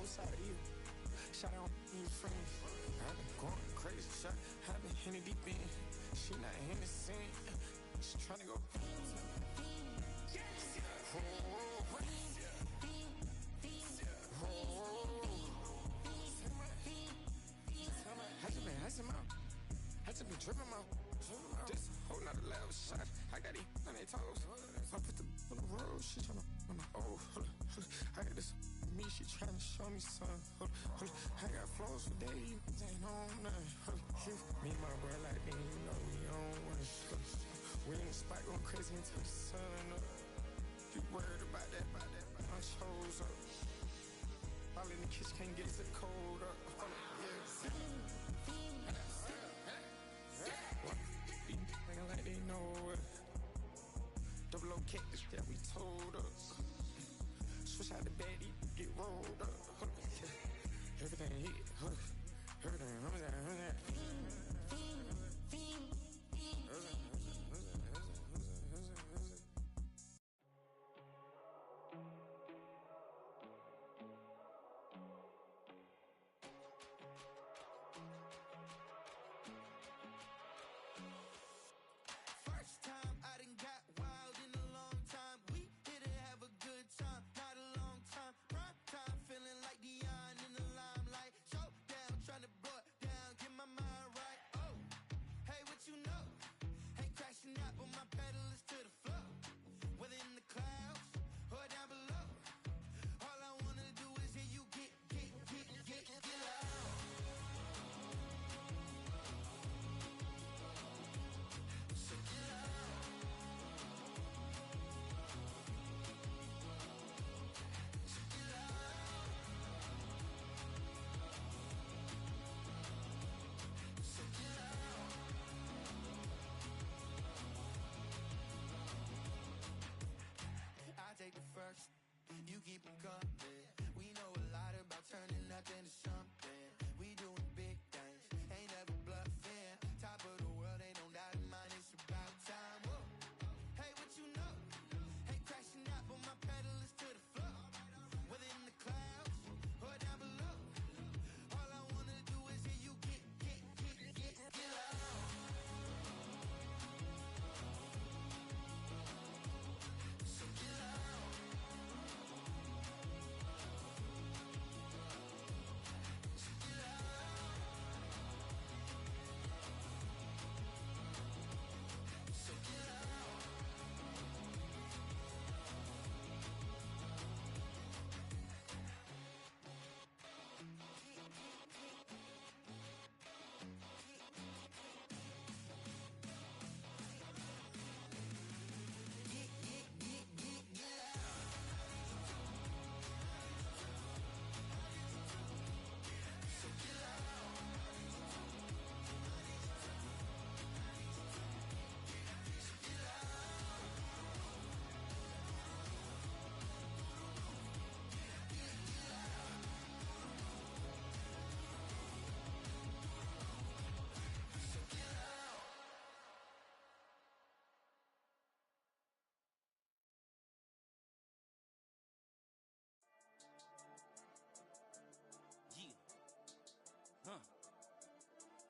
side of you. Shot on you friends. I've been going crazy. Shot, I've been hitting deep in. She not innocent. She tryna go. I just been tripping out. This whole nother level shot. I got these on their toes. I put the on the road. She tryna. Oh, I got this. Me, she tryna show me something. I got flows for days. Ain't on nothing. Me and my bro like me, you know we on one. We in the spot going crazy until the sun up. You worried about that? I chose up. All in the kitchen can't get us a cold up. Nigga like they know it. Double O cactus that we told us. Switch out the bed, get rolled up. Everything hit, everything. Take the first, you keep them coming. We know a lot about turning nothing to something. We doing big things, ain't never bluffing. Top of the world, ain't no doubt in mine, it's about time. Whoa. Hey, what you know? Ain't crashing out, but my pedal is to the floor. Whether in the clouds or down below, all I wanna do is hear you get loud. So get loud.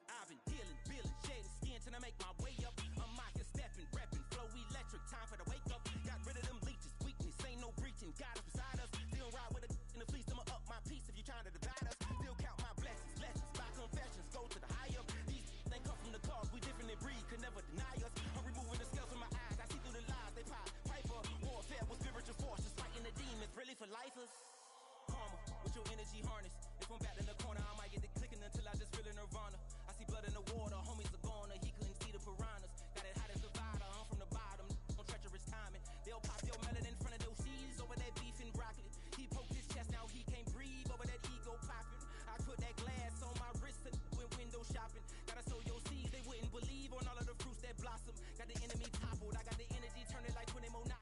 I've been dealing, shedding skin till I make my way up. I'm out here stepping, repping, flow electric, time for the wake up. Got rid of them leeches, weakness, ain't no breaching. God is beside us, still ride with a in the fleece. I'ma up my piece if you trying to divide us. Still count my blessings, lessons, my confessions, go to the high up. These they come from the cause, we different in breed, could never deny us. I'm removing the scales from my eyes, I see through the lies they pop. Piper, warfare with spiritual forces, fighting the demons, really for lifers. Karma, with your energy harness. If I'm back in the corner, I might get the clicking until I just feel a nirvana. I see blood in the water, homies are gone, he couldn't see the piranhas. Got it hot as a divider, I'm from the bottom, on treacherous timing. They'll pop your melon in front of those seeds over that beef and broccoli. He poked his chest, now he can't breathe over that ego popping. I put that glass on my wrist and went window shopping. Gotta sow your seeds, they wouldn't believe on all of the fruits that blossom. Got the enemy toppled, I got the energy turning like 20 more notches.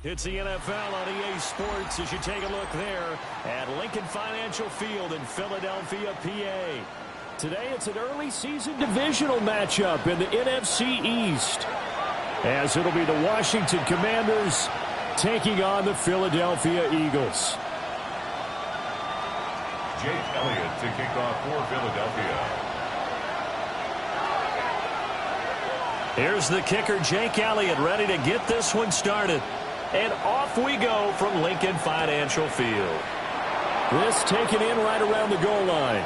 It's the NFL on EA Sports as you take a look there at Lincoln Financial Field in Philadelphia, PA. Today it's an early season divisional matchup in the NFC East, as it'll be the Washington Commanders taking on the Philadelphia Eagles. Jake Elliott to kick off for Philadelphia. Here's the kicker, Jake Elliott, ready to get this one started. And off we go from Lincoln Financial Field. This taken in right around the goal line.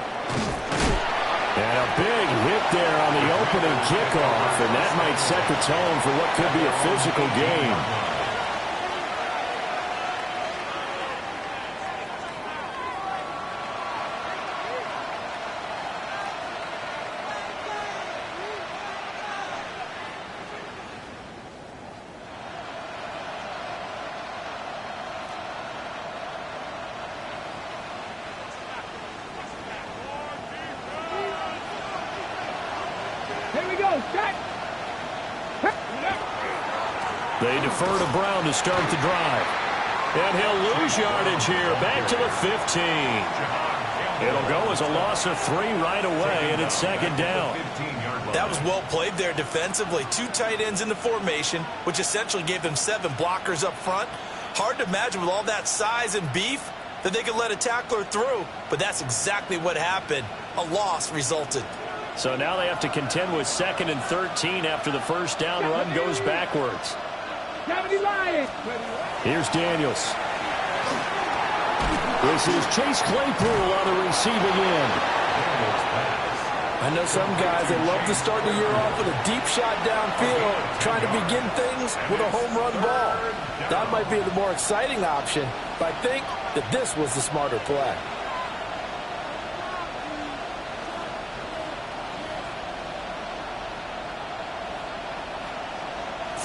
And a big hit there on the opening kickoff, and that might set the tone for what could be a physical game. They defer to Brown to start the drive. And he'll lose yardage here. Back to the 15. It'll go as a loss of 3 right away, and it's second down. That was well played there defensively. 2 tight ends in the formation, which essentially gave them 7 blockers up front. Hard to imagine with all that size and beef that they could let a tackler through, but that's exactly what happened. A loss resulted. So now they have to contend with 2nd and 13 after the first down run goes backwards. Here's Daniels. This is Chase Claypool on the receiving end. I know some guys, they love to start the year off with a deep shot downfield, trying to begin things with a home run ball. That might be the more exciting option, but I think that this was the smarter play.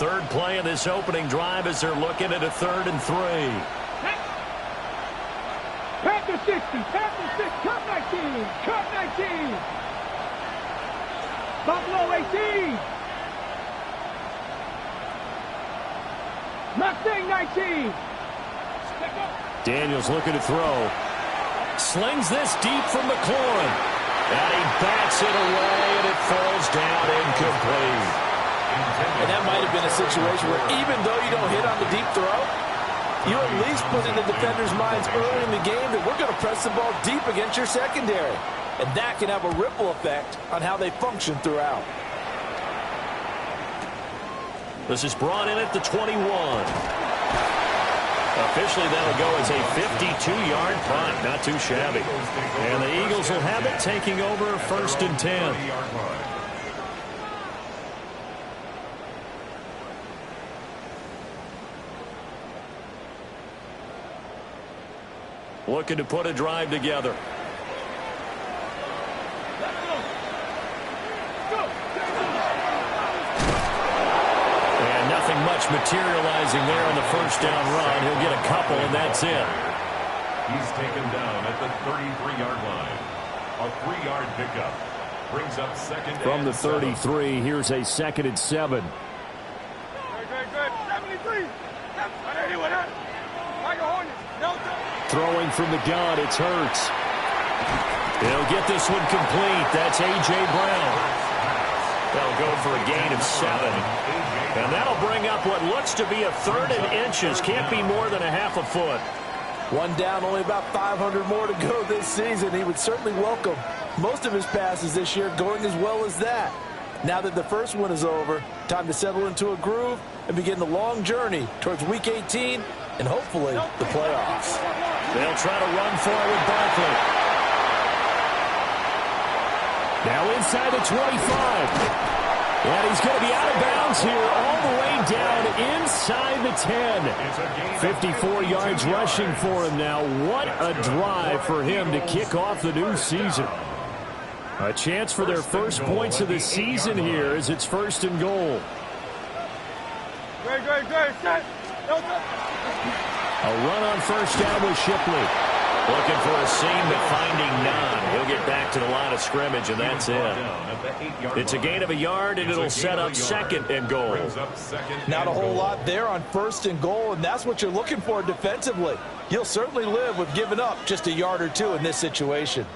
Third play of this opening drive as they're looking at a 3rd and 3. Panther 60, Panther 6, cut 19, cut 19. Buffalo 18. Mustang 19. Daniels looking to throw. Slings this deep from McLaurin. And he bats it away, and it falls down incomplete. And that might have been a situation where even though you don't hit on the deep throw, you at least put in the defenders' minds early in the game that we're going to press the ball deep against your secondary. And that can have a ripple effect on how they function throughout. This is brought in at the 21. Officially, that'll go as a 52-yard punt. Not too shabby. And the Eagles will have it, taking over 1st and 10. Looking to put a drive together. And nothing much materializing there on the first down run. He'll get a couple, and that's it. He's taken down at the 33-yard line. A 3-yard pickup brings up 2nd From the and 7. 33, here's a 2nd and 7. Good. 73. Throwing from the gun, it's Hurts. He'll get this one complete. That's A.J. Brown. They'll go for a gain of 7. And that'll bring up what looks to be a 3rd and inches. Can't be more than a half a foot. One down, only about 500 more to go this season. He would certainly welcome most of his passes this year going as well as that. Now that the first one is over, time to settle into a groove and begin the long journey towards Week 18 and hopefully the playoffs. They'll try to run for it with Barkley. Now inside the 25. And he's going to be out of bounds here all the way down inside the 10. 54 yards rushing for him now. What a drive for him to kick off the new season. A chance for their first points of the season here as it's 1st and goal. Good. A run on first down with Shipley. Looking for a seam, but finding none. He'll get back to the line of scrimmage, and that's it. It's a gain of a yard, and it'll set up 2nd and goal. Not a whole lot there on 1st and goal, and that's what you're looking for defensively. You'll certainly live with giving up just a yard or 2 in this situation.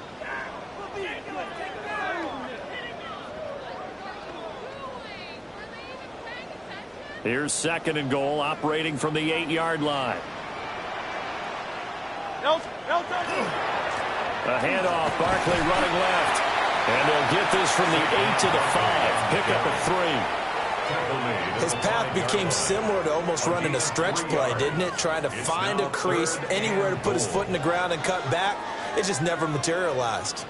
Here's 2nd and goal, operating from the 8-yard line. A handoff, Barkley running left. And they'll get this from the 8 to the 5. Pick up a 3. His path became similar to almost running a stretch play, didn't it? Trying to find a crease, anywhere to put his foot in the ground and cut back. It just never materialized.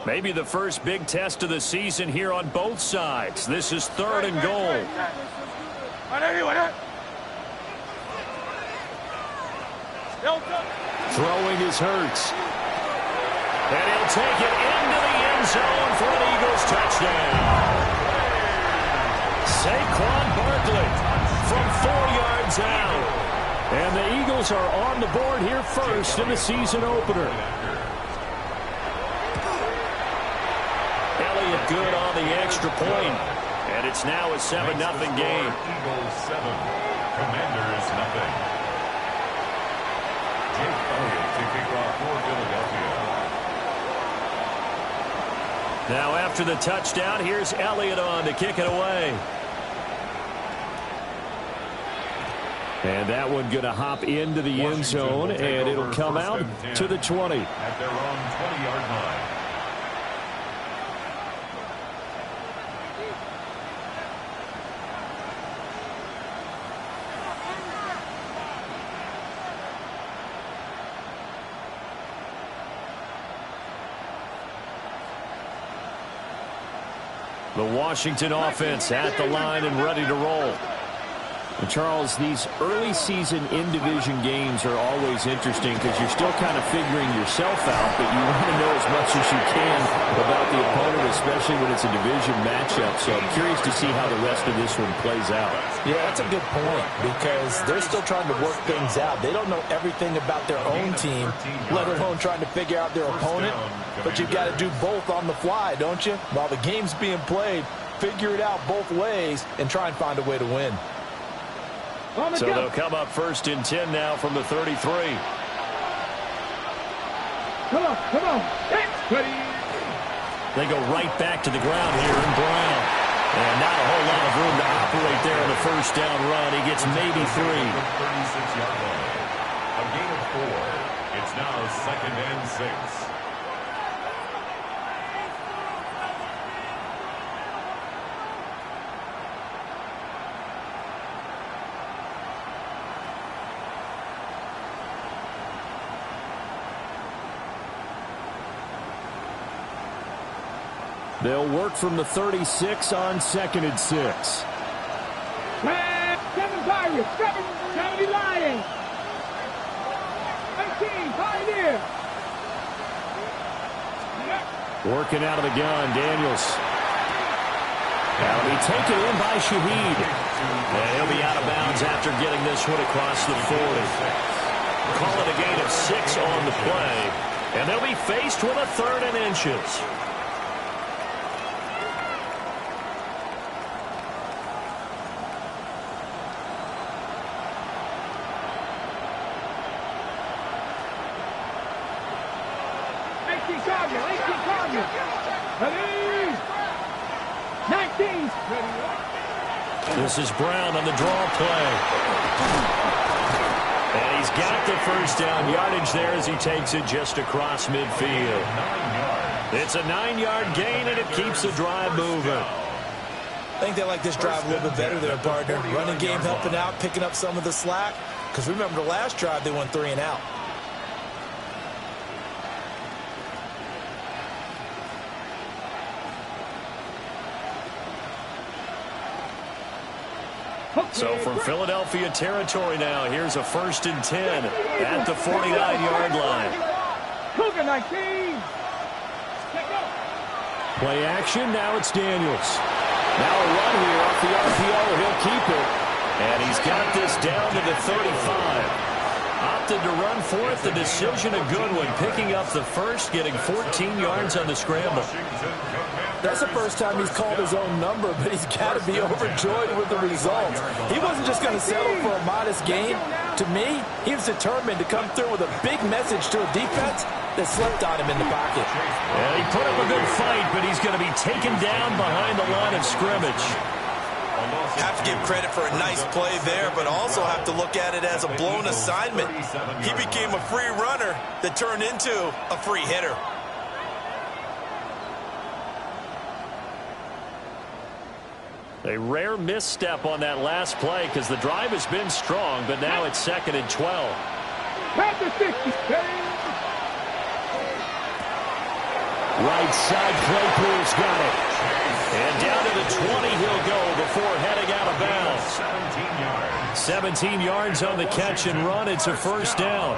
Maybe the first big test of the season here on both sides. This is 3rd and goal. Throwing is Hurts. And he'll take it into the end zone for an Eagles touchdown. Saquon Barkley from 4 yards out. And the Eagles are on the board here first in the season opener. Elliott good on the extra point. And it's now a 7-0 game. Eagles 7, Commanders nothing. Jake Elliott to kick off for Philadelphia. Now after the touchdown, here's Elliott on to kick it away. And that one going to hop into the end zone, and it'll come out to the 20. At their own 20-yard line. The Washington offense at the line and ready to roll. And Charles, these early season in-division games are always interesting because you're still kind of figuring yourself out, but you want to know as much as you can about the opponent, especially when it's a division matchup. So I'm curious to see how the rest of this one plays out. Yeah, that's a good point because they're still trying to work things out. They don't know everything about their own team, let alone trying to figure out their opponent. But you've got to do both on the fly, don't you? While the game's being played, figure it out both ways and try and find a way to win. So they'll come up 1st and 10 now from the 33. Come on. Ready. They go right back to the ground here in Brown. And not a whole lot of room to operate there on the first down run. He gets maybe 3. 36-yard line. A gain of 4. It's now 2nd and 6. They'll work from the 36 on 2nd and 6. 7 Pirates, 70 Lions. 18 Pioneers. Working out of the gun, Daniels. That'll be taken in by Shaheed. And he'll be out of bounds after getting this one across the 40. Call it a gain of 6 on the play. And they'll be faced with a 3rd and inches. Ready. 19. This is Brown on the draw play. And he's got the first down yardage there as he takes it just across midfield. It's a 9-yard gain, and it keeps the drive moving. I think they like this drive a little bit better there, partner. Running game helping out, picking up some of the slack. Because remember the last drive, they went 3 and out. So from Philadelphia territory now, here's a 1st and 10 at the 49-yard line. Cougar 19. Play action, now it's Daniels. Now a run here off the RPO, he'll keep it. And he's got this down to the 35. Opted to run for it, the decision a good one. Picking up the first, getting 14 yards on the scramble. That's the first time he's called his own number, but he's got to be overjoyed with the results. He wasn't just going to settle for a modest gain. To me, he was determined to come through with a big message to a defense that slept on him in the pocket. Yeah, he put up a good fight, but he's going to be taken down behind the line of scrimmage. Have to give credit for a nice play there, but also have to look at it as a blown assignment. He became a free runner that turned into a free hitter. A rare misstep on that last play because the drive has been strong, but now it's 2nd and 12. Past the 60. Right side, Claypool's got it. And down to the 20 he'll go before heading out of bounds. 17 yards on the catch and run. It's a first down.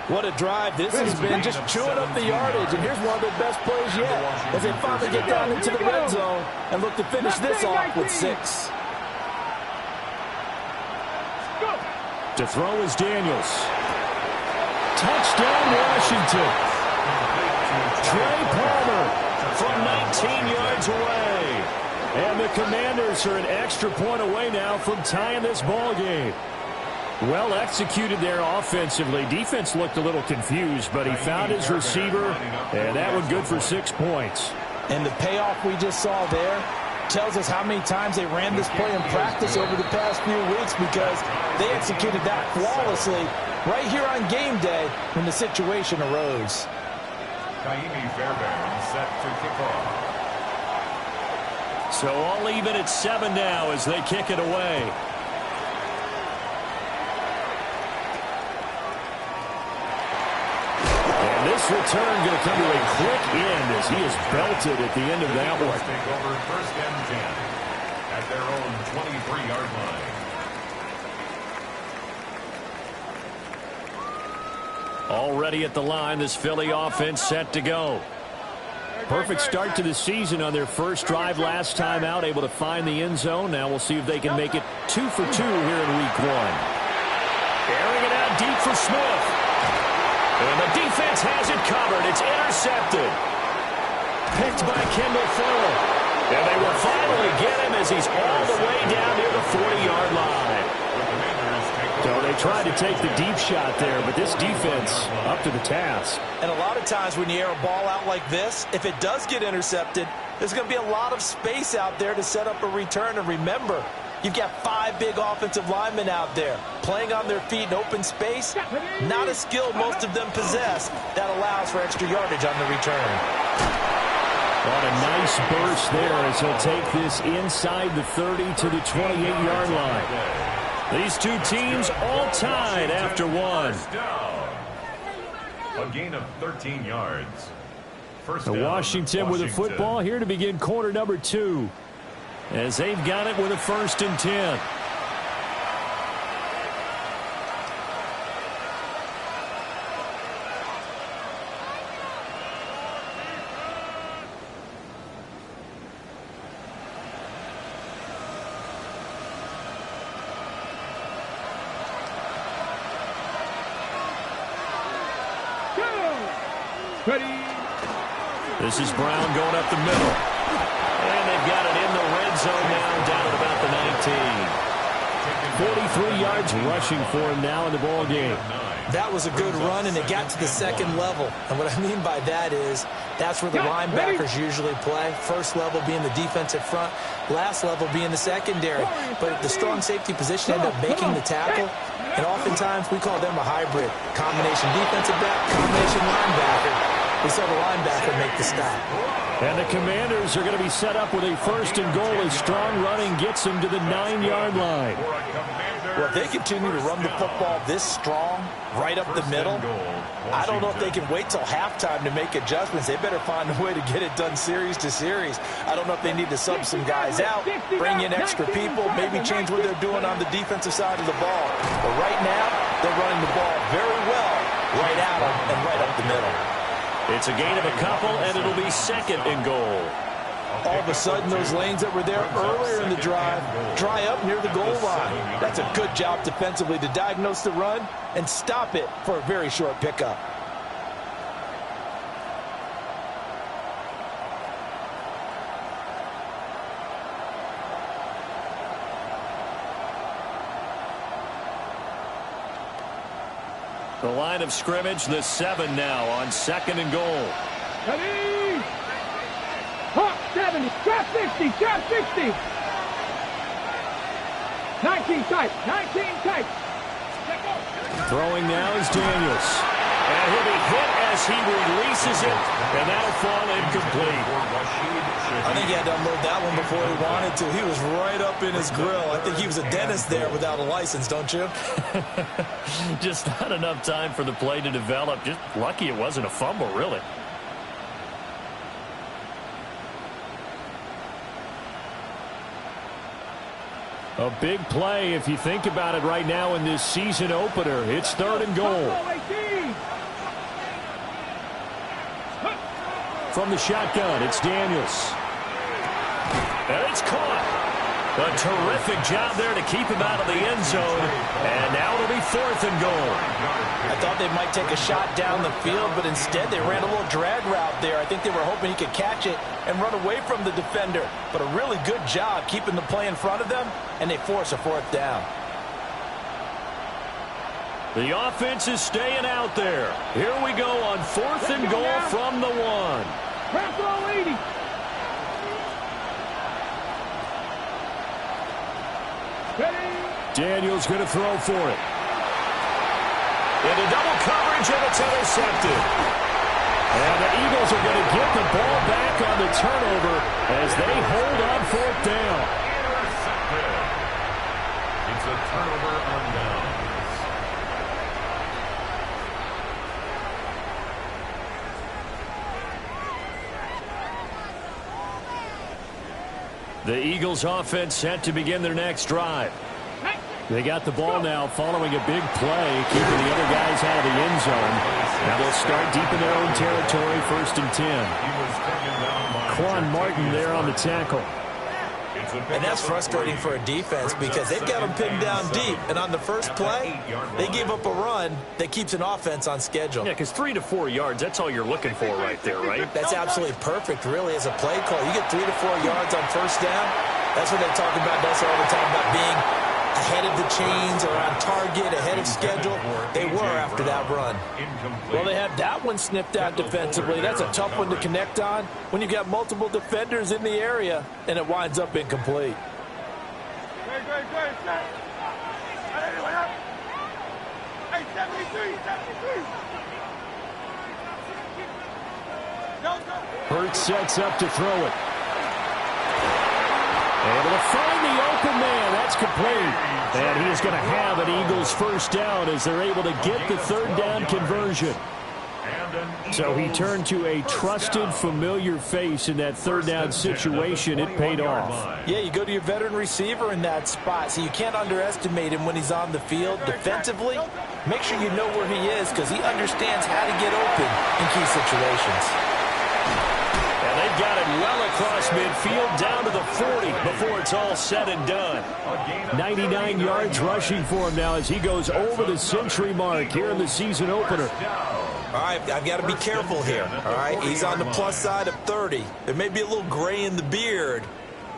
What a drive this has been, just chewing up the yardage. And here's one of their best plays yet as they finally get down into the red zone and look to finish this off with 6. To throw is Daniels. Touchdown, Washington. Trey Palmer from 19 yards away. And the Commanders are an extra point away now from tying this ball game. Well executed there offensively. Defense looked a little confused, but he found his receiver, and that one good for 6 points. And the payoff we just saw there tells us how many times they ran this play in practice over the past few weeks, because they executed that flawlessly right here on game day when the situation arose. Kaimi Fairbairn set to kick off. So all even at 7 now as they kick it away. And this return going to come to a quick end as he is belted at the end of that one. Take over 1st and 10 at their own 23-yard line. Already at the line, this Philly offense set to go. Perfect start to the season on their first drive last time out, able to find the end zone. Now we'll see if they can make it 2 for 2 here in week 1. Airing it out deep for Smith. And the defense has it covered. It's intercepted. Picked by Kendall Fuller. And they will finally get him as he's all the way down near the 40-yard line. So they tried to take the deep shot there, but this defense up to the task. And a lot of times when you air a ball out like this, if it does get intercepted, there's going to be a lot of space out there to set up a return. And remember, you've got 5 big offensive linemen out there playing on their feet in open space. Not a skill most of them possess that allows for extra yardage on the return. What a nice burst there as he'll take this inside the 30 to the 28-yard line. These two teams all tied after 1. A gain of 13 yards. First down, Washington with a football here to begin quarter number 2. As they've got it with a 1st and 10. This is Brown going up the middle. And they've got it in the red zone now, down at about the 19. 43 yards rushing for him now in the ball game. That was a good run, and it got to the 2nd level. And what I mean by that is that's where the linebackers usually play. First level being the defensive front, last level being the secondary. But the strong safety position ended up making the tackle. And oftentimes we call them a hybrid. Combination defensive back, combination linebacker. We saw the linebacker make the stop. And the Commanders are going to be set up with a 1st and goal as strong running gets them to the 9-yard line. Well, if they continue to run the football this strong, right up the middle, I don't know if they can wait till halftime to make adjustments. They better find a way to get it done series to series. I don't know if they need to sub some guys out, bring in extra people, maybe change what they're doing on the defensive side of the ball. But right now, they're running the ball very well right at them and right up the middle. It's a gain of a couple, and it'll be 2nd and goal. All of a sudden, those lanes that were there earlier in the drive dry up near the goal line. That's a good job defensively to diagnose the run and stop it for a very short pickup. The line of scrimmage, the 7 now on 2nd and goal. Ready? Hawk 70, drop 60, drop 60. 19 tight. 19 tight. Throwing now is Daniels. And he'll be hit as he releases it, and that'll fall incomplete. I think he had to unload that one before he wanted to. He was right up in his grill. I think he was a dentist there without a license, don't you? Just not enough time for the play to develop. Just lucky it wasn't a fumble, really. A big play if you think about it right now in this season opener. It's 3rd and goal. From the shotgun, it's Daniels. And it's caught. A terrific job there to keep him out of the end zone. And now it'll be 4th and goal. I thought they might take a shot down the field, but instead they ran a little drag route there. I think they were hoping he could catch it and run away from the defender. But a really good job keeping the play in front of them, and they force a 4th down. The offense is staying out there. Here we go on 4th and goal from the 1. Crowd 80. Daniels going to throw for it. Into double coverage, and it's intercepted. And the Eagles are going to get the ball back on the turnover as they hold on 4th down. Intercepted. It's a turnover on downs. The Eagles offense set to begin their next drive. They got the ball now following a big play, keeping the other guys out of the end zone. Now they'll start deep in their own territory, 1st and 10. Quan Martin there on the tackle. And that's frustrating for a defense because they've got them pinned down deep. And on the first play, they gave up a run that keeps an offense on schedule. Yeah, because 3 to 4 yards, that's all you're looking for right there, right? That's absolutely perfect, really, as a play call. You get 3 to 4 yards on 1st down. That's what they talk about us all the time, about being ahead of the chains or on target, ahead of schedule. They were after that run. Well, they had that one snipped out defensively. That's a tough one to connect on when you've got multiple defenders in the area, and it winds up incomplete. Hurts sets up to throw it. Able to find the open man. That's complete. And he is going to have an Eagles 1st down as they're able to get the 3rd down conversion. So he turned to a trusted, familiar face in that 3rd down situation. It paid off. Yeah, you go to your veteran receiver in that spot, so you can't underestimate him when he's on the field. Defensively, make sure you know where he is because he understands how to get open in key situations. And they've got it well across midfield down to the 40 before it's all said and done. 99 yards rushing for him now as he goes over the century mark here in the season opener. All right, I've got to be careful here. All right, he's on the plus side of 30. There may be a little gray in the beard,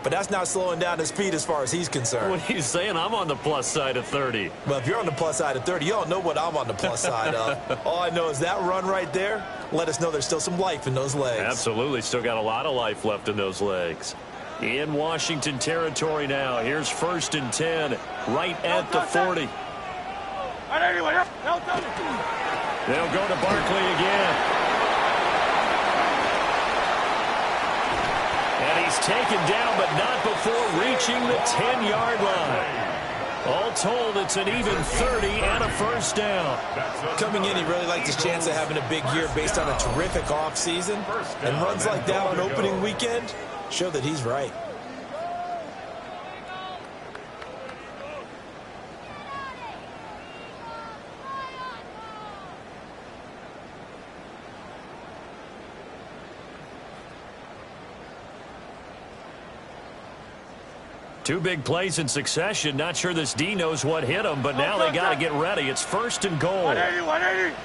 but that's not slowing down his speed as far as he's concerned. What are you saying? I'm on the plus side of 30. Well, if you're on the plus side of 30, you don't know what I'm on the plus side of. All I know is that run right there let us know there's still some life in those legs. Absolutely. Still got a lot of life left in those legs. In Washington territory now. Here's 1st and 10 right at the 40. They'll go to Barkley again. And he's taken down, but not before reaching the 10-yard line. All told, it's an even 30 and a 1st down. Coming in, he really liked his chance of having a big year based on a terrific offseason. And runs like that on opening weekend show that he's right. Two big plays in succession. Not sure this D knows what hit him, but now they got to get ready. It's 1st and goal. 180.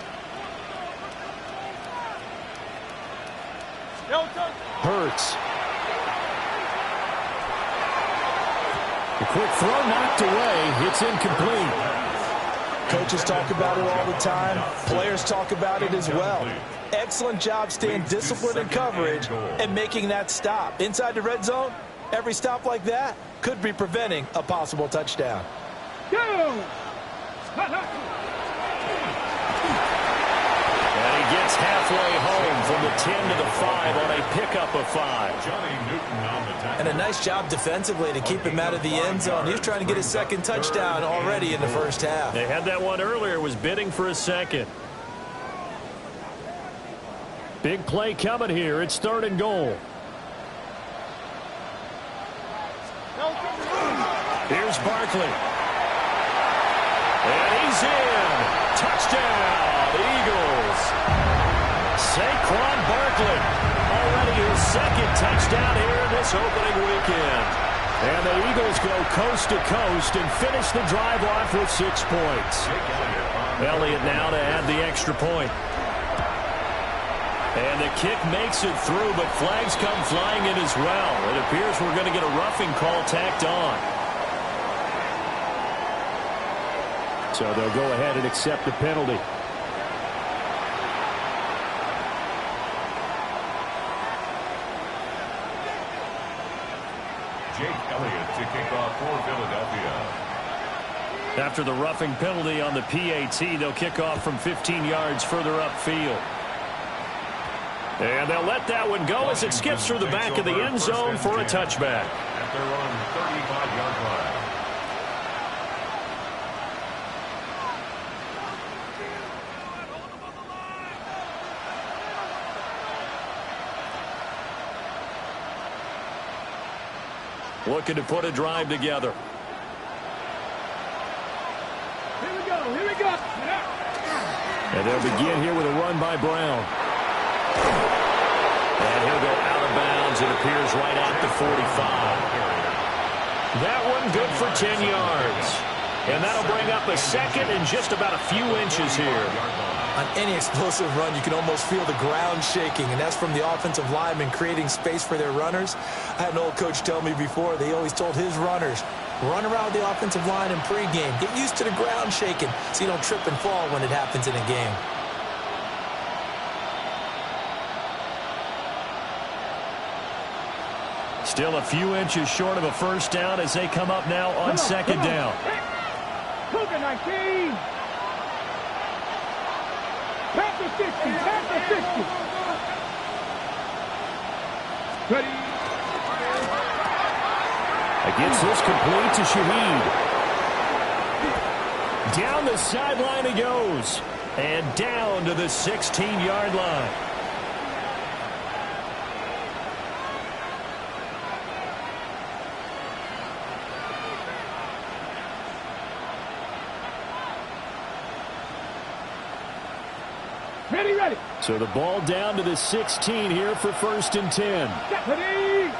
Hurts. A quick throw knocked away. It's incomplete. Coaches talk about it all the time. Players talk about it as well. Excellent job staying disciplined in coverage and making that stop. Inside the red zone, Every stop like that could be preventing a possible touchdown. Go! And he gets halfway home from the 10 to the 5 on a pickup of 5. Johnny Newton on the tackle. And a nice job defensively to keep him out of the end zone. He was trying to get his second touchdown already in the first half. They had that one earlier, was bidding for a second. Big play coming here. It's 3rd and goal. Here's Barkley. And he's in. Touchdown, Eagles. Saquon Barkley, already his second touchdown here this opening weekend. And the Eagles go coast to coast and finish the drive off with 6 points. Elliott now to add the extra point. And the kick makes it through, but flags come flying in as well. It appears we're going to get a roughing call tacked on. So they'll go ahead and accept the penalty. Jake Elliott to kick off for Philadelphia. After the roughing penalty on the PAT, they'll kick off from 15 yards further upfield. And they'll let that one go as it skips through the back of the end zone for a touchback. At their own 35-yard line. Looking to put a drive together. Here we go, here we go. And they'll begin here with a run by Brown. And he'll go out of bounds. It appears right at the 45. That one good for 10 yards. And that'll bring up a second and just about a few inches here. On any explosive run, you can almost feel the ground shaking, and that's from the offensive linemen creating space for their runners. I had an old coach tell me before, they always told his runners, run around the offensive line in pregame. Get used to the ground shaking so you don't trip and fall when it happens in a game. Still a few inches short of a first down as they come up now on second down. Cougar 19. Panther 60, Panther 60. Ready. Gets this complete to Shaheed. Down the sideline he goes. And down to the 16-yard line. Ready, ready. So the ball down to the 16 here for 1st and 10. Ready.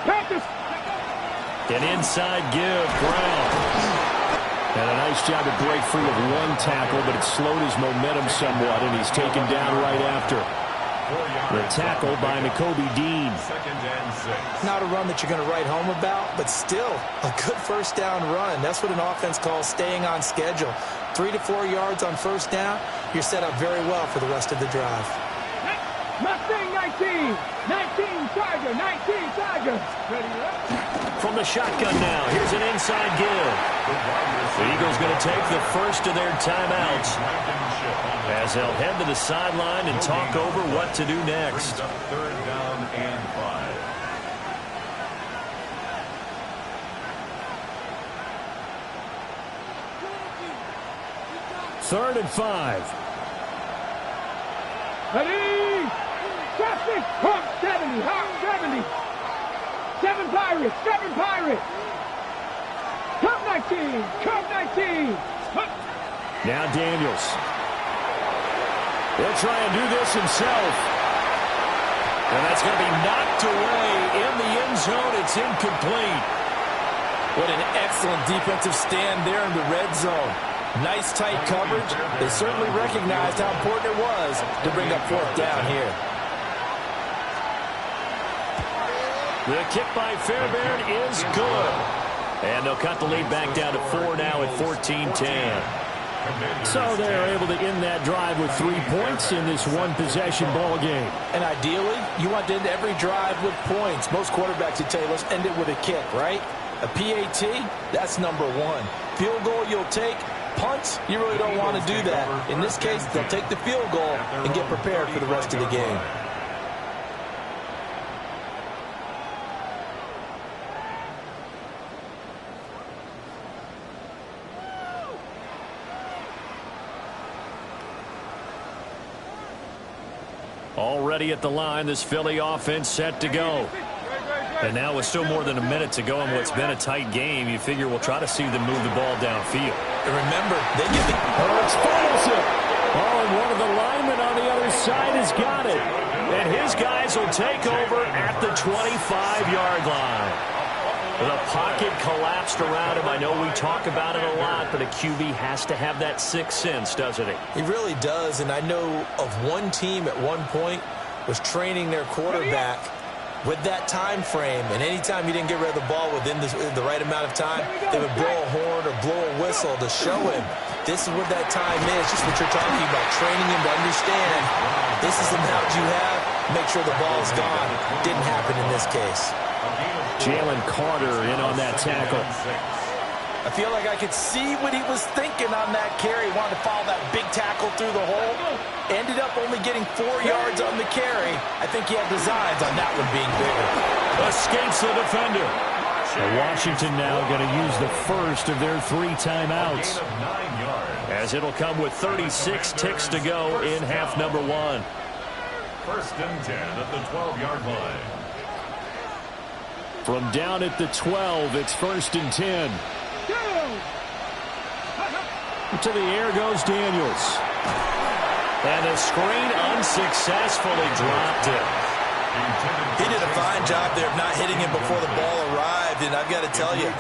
Panthers. An inside give, Brown. And a nice job to break free of one tackle, but it slowed his momentum somewhat, and he's taken down right after. The tackle by Nakobe Dean. 2nd and 6. Not a run that you're going to write home about, but still a good first down run. That's what an offense calls staying on schedule. 3 to 4 yards on first down, you're set up very well for the rest of the drive. Mustang 19. 19 Tiger. 19 Tiger. Ready, ready. From the shotgun now, here's an inside give. The Eagles going to take the first of their timeouts as they'll head to the sideline and talk over what to do next. 3rd down and 5. 3rd and 5. Ready. Justice. Hawk 70. Hawk 70. 7 Pirates. 7 Pirates. Cup 19. Cup 19. Now Daniels. He'll try and do this himself. And that's going to be knocked away in the end zone. It's incomplete. What an excellent defensive stand there in the red zone. Nice tight coverage. They certainly recognized how important it was to bring up 4th down here. The kick by Fairbairn is good. And they'll cut the lead back down to 4 now at 14-10. So they're able to end that drive with 3 points in this one-possession ball game. And ideally, you want to end every drive with points. Most quarterbacks would tell you, let's end it with a kick, right? A PAT, that's number one. Field goal you'll take. Punts, you really don't want to do that. In this case, they'll take the field goal and get prepared for the rest of the game. Already at the line, this Philly offense set to go. And now with still more than a minute to go in what's been a tight game, you figure we'll try to see them move the ball downfield. And remember, they get the... It's Folsom. Oh, and one of the linemen on the other side has got it. And his guys will take over at the 25-yard line. The pocket collapsed around him. I know we talk about it a lot, but a QB has to have that sixth sense, doesn't he? He really does, and I know of one team at one point was training their quarterback with that time frame, and anytime he didn't get rid of the ball within the right amount of time, they would blow a horn or blow a whistle to show him this is what that time is, just what you're talking about, training him to understand this is the amount you have, make sure the ball's gone. Didn't happen in this case. Jalen Carter in on that tackle. I feel like I could see what he was thinking on that carry. He wanted to follow that big tackle through the hole. Ended up only getting 4 yards on the carry. I think he had designs on that one being bigger. Escapes the defender. And Washington now going to use the first of their 3 timeouts, as it'll come with 36 ticks to go in half number 1. First and 10 at the 12-yard line. From down at the 12, it's first and 10. To the air goes Daniels. And the screen unsuccessfully dropped it. He did a fine job there of not hitting him before the ball arrived, and I've got to tell you,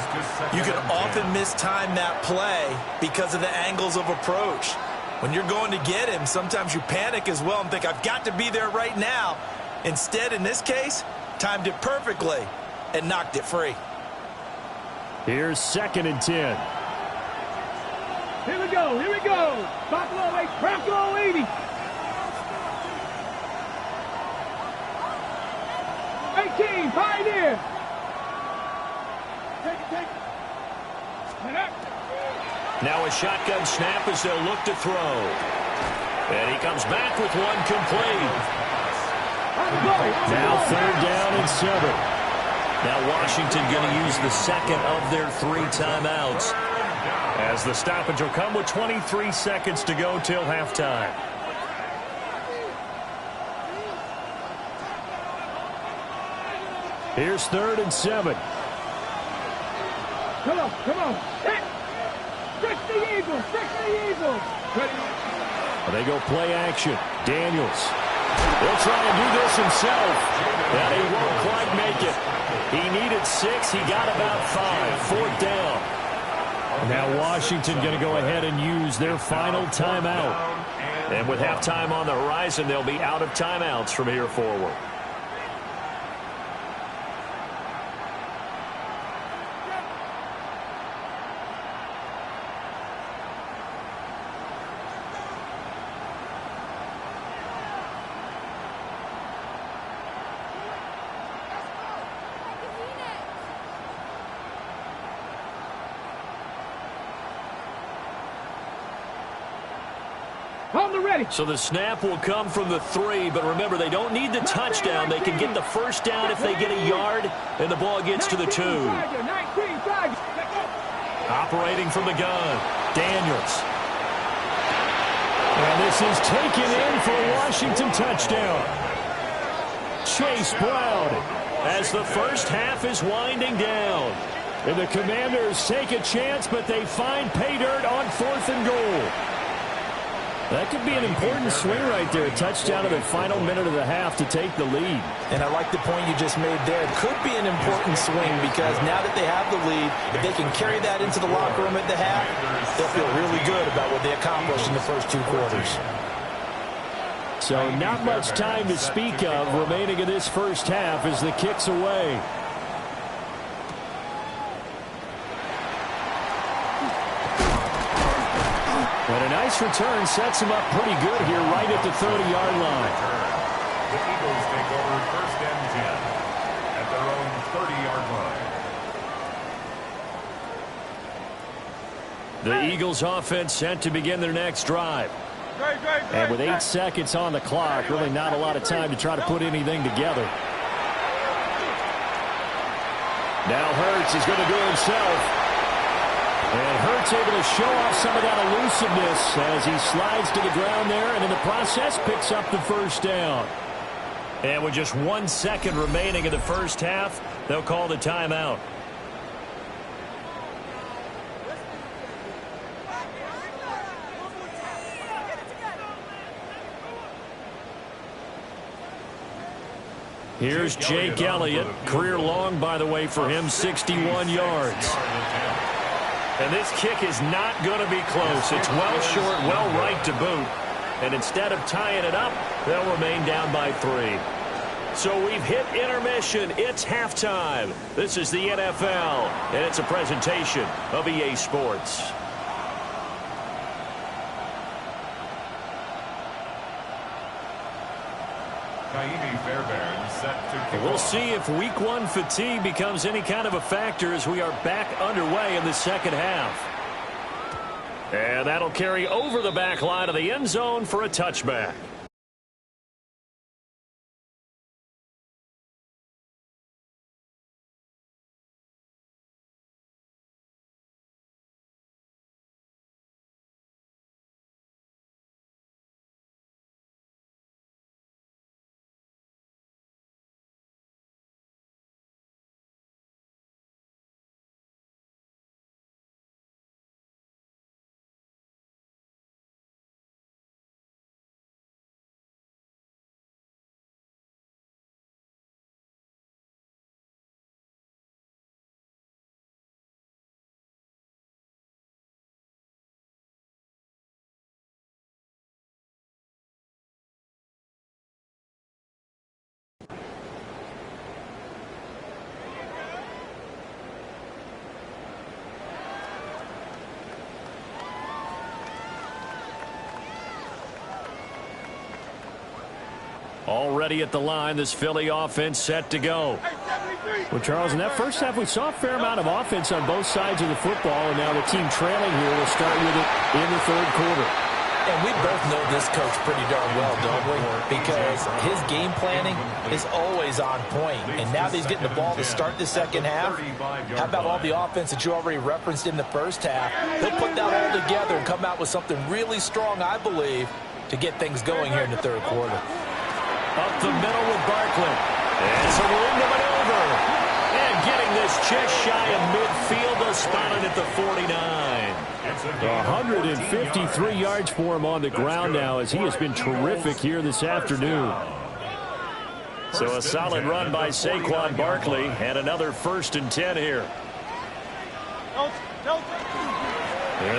you can often mistime that play because of the angles of approach. When you're going to get him, sometimes you panic as well and think, I've got to be there right now. Instead, in this case, timed it perfectly and knocked it free. Here's second and 10. Here we go, here we go. Bronco 80. 18, Pioneer. Take it. Now a shotgun snap as they'll look to throw. And he comes back with one complete. Now third down and 7. Now Washington going to use the second of their 3 timeouts, as the stoppage will come with 23 seconds to go till halftime. Here's third and 7. Come on. Hit. Stick the Eagles. They go play action. Daniels. He'll try and do this himself. And he won't quite make it. He needed 6. He got about 5. Fourth down. Now Washington going to go ahead and use their final timeout. And with halftime on the horizon, they'll be out of timeouts from here forward. So the snap will come from the 3, but remember, they don't need the touchdown. They can get the first down if they get a yard, and the ball gets to the 2. Operating from the gun, Daniels. And this is taken in for a Washington touchdown. Chase Brown, as the first half is winding down. And the Commanders take a chance, but they find pay dirt on 4th and goal. That could be an important swing right there. A touchdown in the final minute of the half to take the lead. And I like the point you just made there. It could be an important swing because now that they have the lead, if they can carry that into the locker room at the half, they'll feel really good about what they accomplished in the first 2 quarters. So not much time to speak of remaining in this first half as the kick's away. And a nice return sets him up pretty good here right at the 30-yard line. The Eagles take over 1st and 10 at their own 30-yard line. The Eagles offense set to begin their next drive. And with 8 seconds on the clock, really not a lot of time to try to put anything together. Now Hurts is going to do it himself. And Hurts able to show off some of that elusiveness as he slides to the ground there, and in the process picks up the first down. And with just 1 second remaining in the first half, they'll call the timeout. Here's Jake Elliott. Career long, by the way, for him, 61 yards. And this kick is not going to be close. It's well short, well right to boot. And instead of tying it up, they'll remain down by 3. So we've hit intermission. It's halftime. This is the NFL, and it's a presentation of EA Sports. We'll see if Week 1 fatigue becomes any kind of a factor as we are back underway in the second half. And that'll carry over the back line of the end zone for a touchback. Already at the line, this Philly offense set to go. Well, Charles, in that first half, we saw a fair amount of offense on both sides of the football, and now the team trailing here will start with it in the third quarter. And we both know this coach pretty darn well, don't we? Because his game planning is always on point. And now that he's getting the ball to start the second half, how about all the offense that you already referenced in the first half? He'll put that all together and come out with something really strong, I believe, to get things going here in the third quarter. Up the middle with Barkley. And some room to maneuver. And getting this just shy of midfield, they'll spot it at the 49. 153 yards for him on the ground now as he has been terrific here this afternoon. So a solid run by Saquon Barkley and another 1st and 10 here. And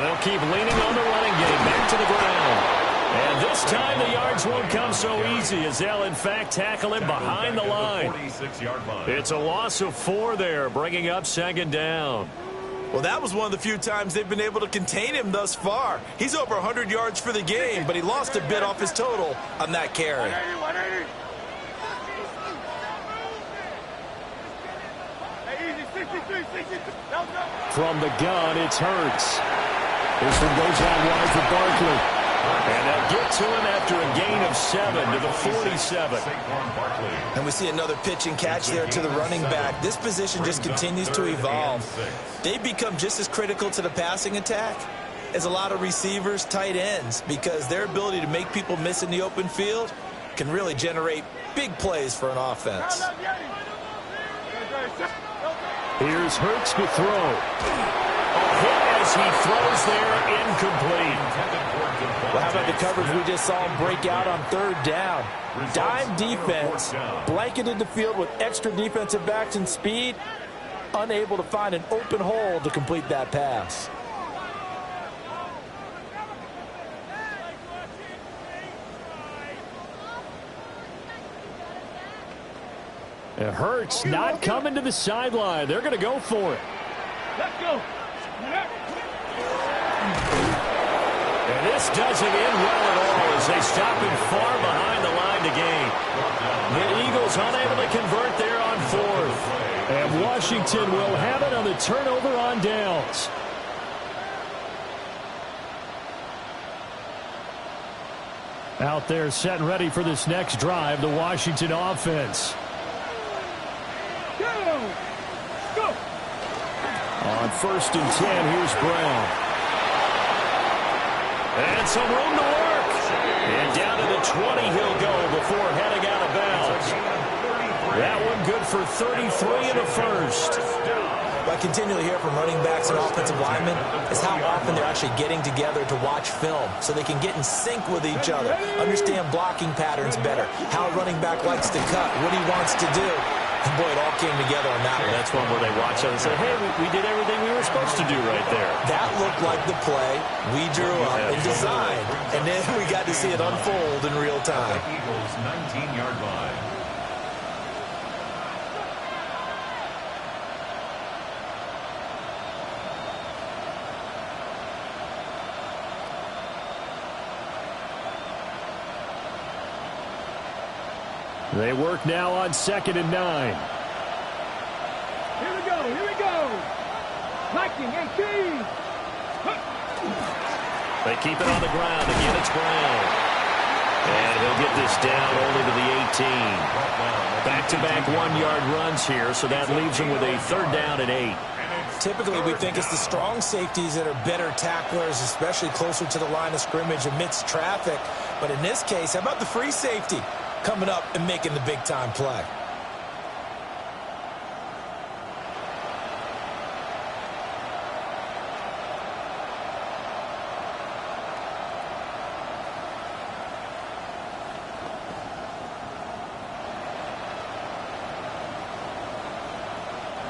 they'll keep leaning on the running game. Back to the ground. And this time the yards won't come so easy as they'll, in fact, tackle him behind the line. It's a loss of 4 there, bringing up 2nd down. Well, that was one of the few times they've been able to contain him thus far. He's over 100 yards for the game, but he lost a bit off his total on that carry. From the gun, it's Hurts. This one goes out wide for Barkley. And they'll get to him after a gain of 7 to the 47. And we see another pitch and catch there to the running back. This position just continues to evolve. They've become just as critical to the passing attack as a lot of receivers, tight ends, because their ability to make people miss in the open field can really generate big plays for an offense. Here's Hurts to throw. A hit as he throws there, incomplete. Well, how about the coverage we just saw him break out on 3rd down? Dime defense, blanketed the field with extra defensive backs and speed, unable to find an open hole to complete that pass. It hurts not coming to the sideline. They're going to go for it. Let's go. And pass doesn't end well at all as they stop him far behind the line to gain. The Eagles unable to convert there on fourth. And Washington will have it on the turnover on downs. Out there set and ready for this next drive, the Washington offense. Go! On 1st and 10, here's Brown. And some room to work. And down to the 20 he'll go before heading out of bounds. That one good for 33 in the first. What I continually hear from running backs and offensive linemen is how often they're actually getting together to watch film so they can get in sync with each other, understand blocking patterns better, how a running back likes to cut, what he wants to do. And boy, it all came together on that one. That's one where they watch it and say, hey, we did everything we were supposed to do right there. That looked like the play we drew up and designed. And then we got to see it unfold in real time. Eagles 19-yard line. They work now on 2nd and 9. Here we go. Lightning 18. They keep it on the ground. Again, it's Brown. And he'll get this down only to the 18. Back-to-back 1-yard runs here, so that leaves him with a 3rd down and 8. Typically, we think it's the strong safeties that are better tacklers, especially closer to the line of scrimmage amidst traffic. But in this case, how about the free safety coming up and making the big-time play?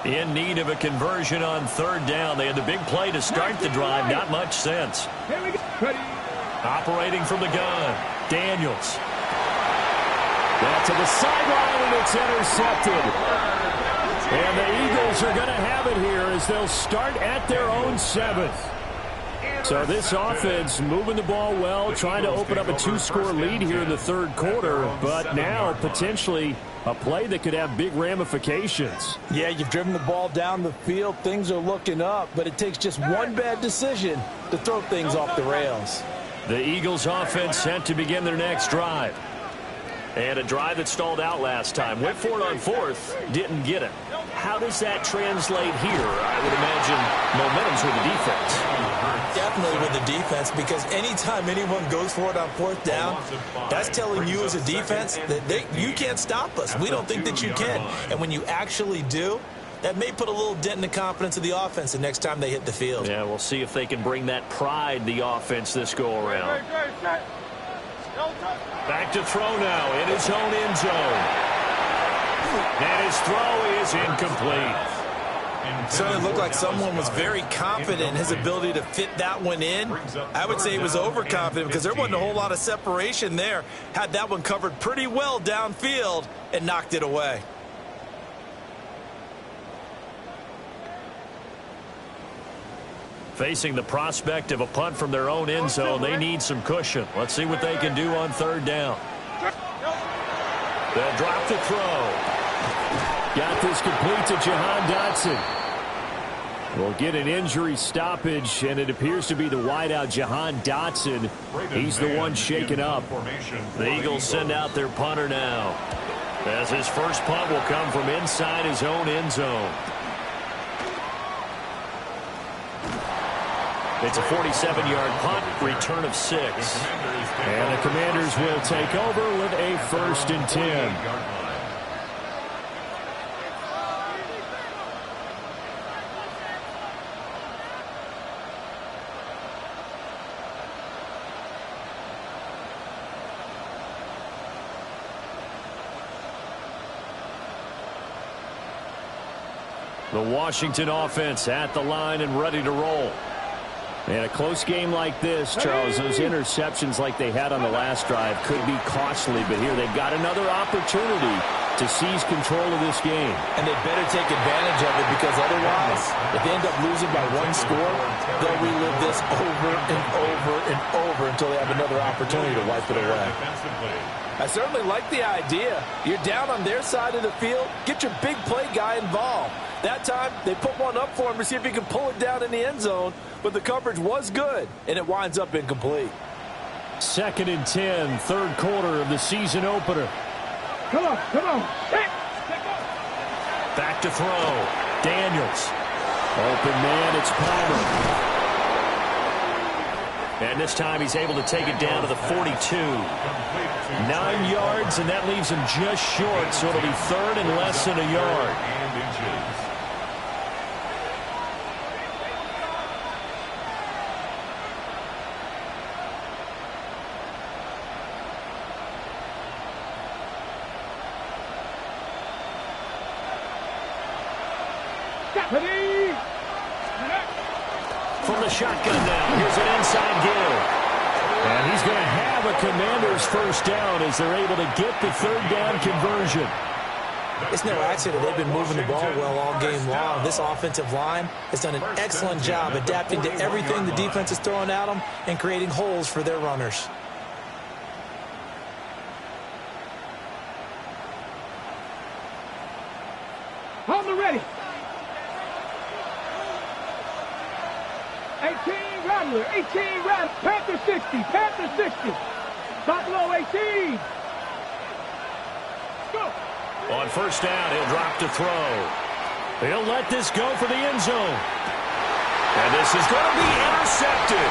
In need of a conversion on 3rd down. They had the big play to start the drive. Not much sense. Here we go. Ready. Operating from the gun, Daniels. That to the sideline, and it's intercepted. And the Eagles are going to have it here as they'll start at their own 7th. So this offense moving the ball well, trying to open up a 2-score lead here in the 3rd quarter, but now potentially a play that could have big ramifications. Yeah, you've driven the ball down the field. Things are looking up, but it takes just one bad decision to throw things off the rails. The Eagles offense set to begin their next drive. And a drive that stalled out last time. Went for it on 4th, didn't get it. How does that translate here? I would imagine momentum's with the defense. Definitely with the defense, because anytime anyone goes for it on 4th down, that's telling you as a defense that you can't stop us. We don't think that you can. And when you actually do, that may put a little dent in the confidence of the offense the next time they hit the field. Yeah, we'll see if they can bring that pride, the offense, this go-around. Back to throw now in his own end zone. And his throw is incomplete. Certainly looked like someone was very confident in his ability to fit that one in. I would say he was overconfident because there wasn't a whole lot of separation there. Had that one covered pretty well downfield and knocked it away. Facing the prospect of a punt from their own end zone, they need some cushion. Let's see what they can do on 3rd down. They'll drop the throw. Got this complete to Jahan Dotson. We'll get an injury stoppage, and it appears to be the wideout Jahan Dotson. He's the one shaken up. The Eagles send out their punter now, as his first punt will come from inside his own end zone. It's a 47-yard punt, return of 6. And the Commanders will take over with a 1st and 10. The Washington offense at the line and ready to roll. And a close game like this, Charles, those interceptions like they had on the last drive could be costly, but here they've got another opportunity to seize control of this game. And they better take advantage of it, because otherwise, if they end up losing by one score, they'll relive this over and over and over until they have another opportunity to wipe it away. I certainly like the idea. You're down on their side of the field, get your big play guy involved. That time, they put one up for him to see if he can pull it down in the end zone, but the coverage was good, and it winds up incomplete. 2nd and 10, third quarter of the season opener. Come on, come on. Back to throw. Daniels. Open man, it's Palmer. And this time he's able to take it down to the 42. 9 yards, and that leaves him just short, so it'll be third and less than a yard. From the shotgun now, here's an inside give. And he's going to have a Commanders first down as they're able to get the third down conversion. It's no accident they've been moving the ball well all game long. This offensive line has done an excellent job adapting to everything the defense is throwing at them and creating holes for their runners. Palmer ready. 18 Rattler, 18 Rattler, Panther 60, Panther 60. Top low 18. Go. On first down, he'll drop to throw. He'll let this go for the end zone. And this is going to be intercepted.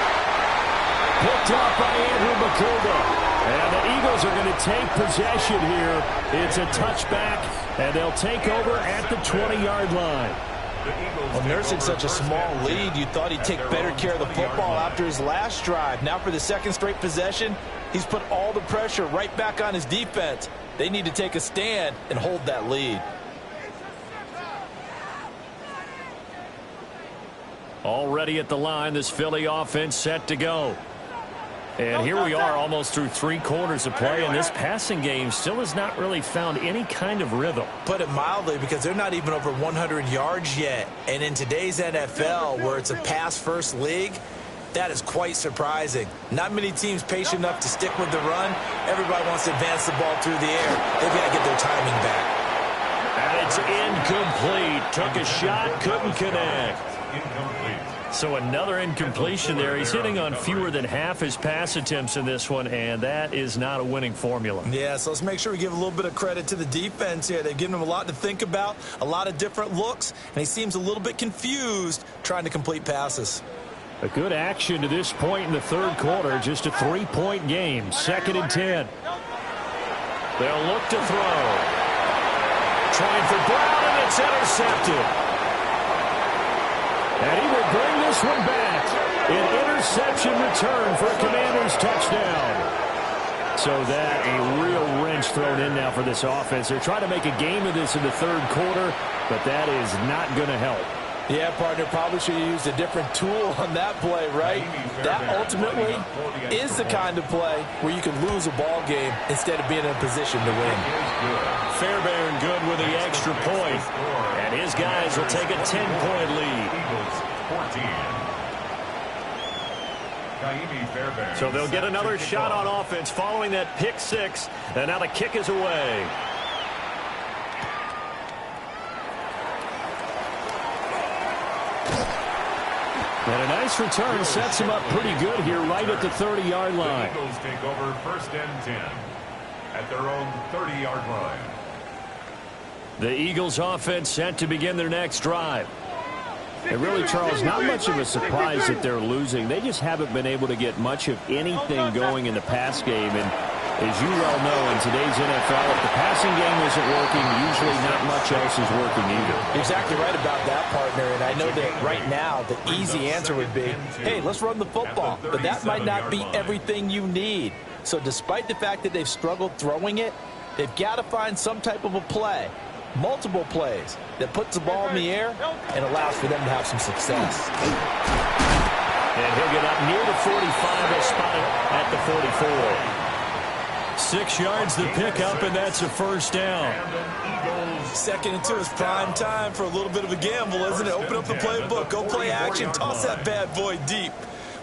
Picked up by Andrew McCullough. And the Eagles are going to take possession here. It's a touchback, and they'll take over at the 20-yard line. Well, nursing such a small lead, you thought he'd take better care of the football after his last drive. Now for the second straight possession, he's put all the pressure right back on his defense. They need to take a stand and hold that lead. Already at the line, this Philly offense set to go. And here we are almost through 3 quarters of play, and this passing game still has not really found any kind of rhythm. Put it mildly, because they're not even over 100 yards yet. And in today's NFL, where it's a pass-first league, that is quite surprising. Not many teams patient enough to stick with the run. Everybody wants to advance the ball through the air. They've got to get their timing back. And it's incomplete. Took a shot, couldn't connect. So another incompletion there. He's hitting on fewer than half his pass attempts in this one, and that is not a winning formula. Yeah, so let's make sure we give a little bit of credit to the defense here. They've given him a lot to think about, a lot of different looks, and he seems a little bit confused trying to complete passes. A good action to this point in the third quarter. Just a 3-point game. 2nd and 10. They'll look to throw. Trying for Brown, and it's intercepted. And he will bring this one back. An interception return for a Commanders touchdown. So that a real wrench thrown in now for this offense. They're trying to make a game of this in the third quarter, but that is not going to help. Yeah, partner, probably should have used a different tool on that play, right? That ultimately is the kind of play where you can lose a ball game instead of being in a position to win. Fairbairn good with the extra point. And his guys will take a 10-point lead. So they'll get another shot on offense following that pick 6. And now the kick is away. And a nice return sets him up pretty good here right at the 30-yard line. The Eagles take over 1st and 10 at their own 30-yard line. The Eagles offense set to begin their next drive. And really, Charles, not much of a surprise that they're losing. They just haven't been able to get much of anything going in the pass game. And as you well know, in today's NFL, if the passing game isn't working, usually not much else is working either. You're exactly right about that, partner. And I know that right now the easy answer would be, hey, let's run the football. But that might not be everything you need. So despite the fact that they've struggled throwing it, they've got to find some type of a play, multiple plays, that puts the ball in the air and allows for them to have some success. And he'll get up near the 45 and spot it at the 44. 6 yards the pickup, and that's a first down. 2nd and 2 is prime time for a little bit of a gamble, isn't it? Open up the playbook, go play action, toss that bad boy deep.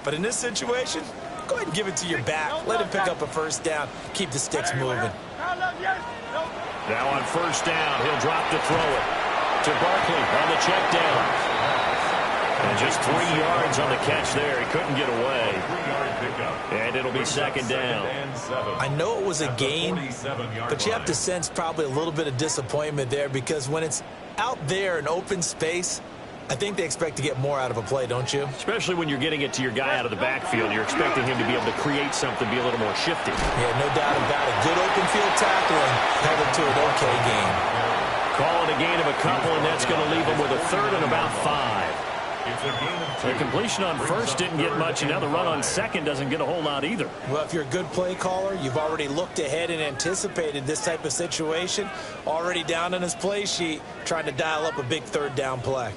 But in this situation, go ahead and give it to your back. Let him pick up a first down. Keep the sticks moving. Now on first down, he'll drop to throw it to Barkley on the check down. And just 3 yards on the catch there. He couldn't get away. And it'll be second down. I know it was a gain, but you have to sense probably a little bit of disappointment there, because when it's out there in open space, I think they expect to get more out of a play, don't you? Especially when you're getting it to your guy out of the backfield. You're expecting him to be able to create something, be a little more shifty. Yeah, no doubt about it. Good open field tackling. Held it to an okay gain. Call it a gain of a couple, and that's going to leave him with a 3rd and about 5. The completion on first didn't get much, and now the run on second doesn't get a whole lot either. Well, if you're a good play caller, you've already looked ahead and anticipated this type of situation. Already down on his play sheet, trying to dial up a big 3rd down play.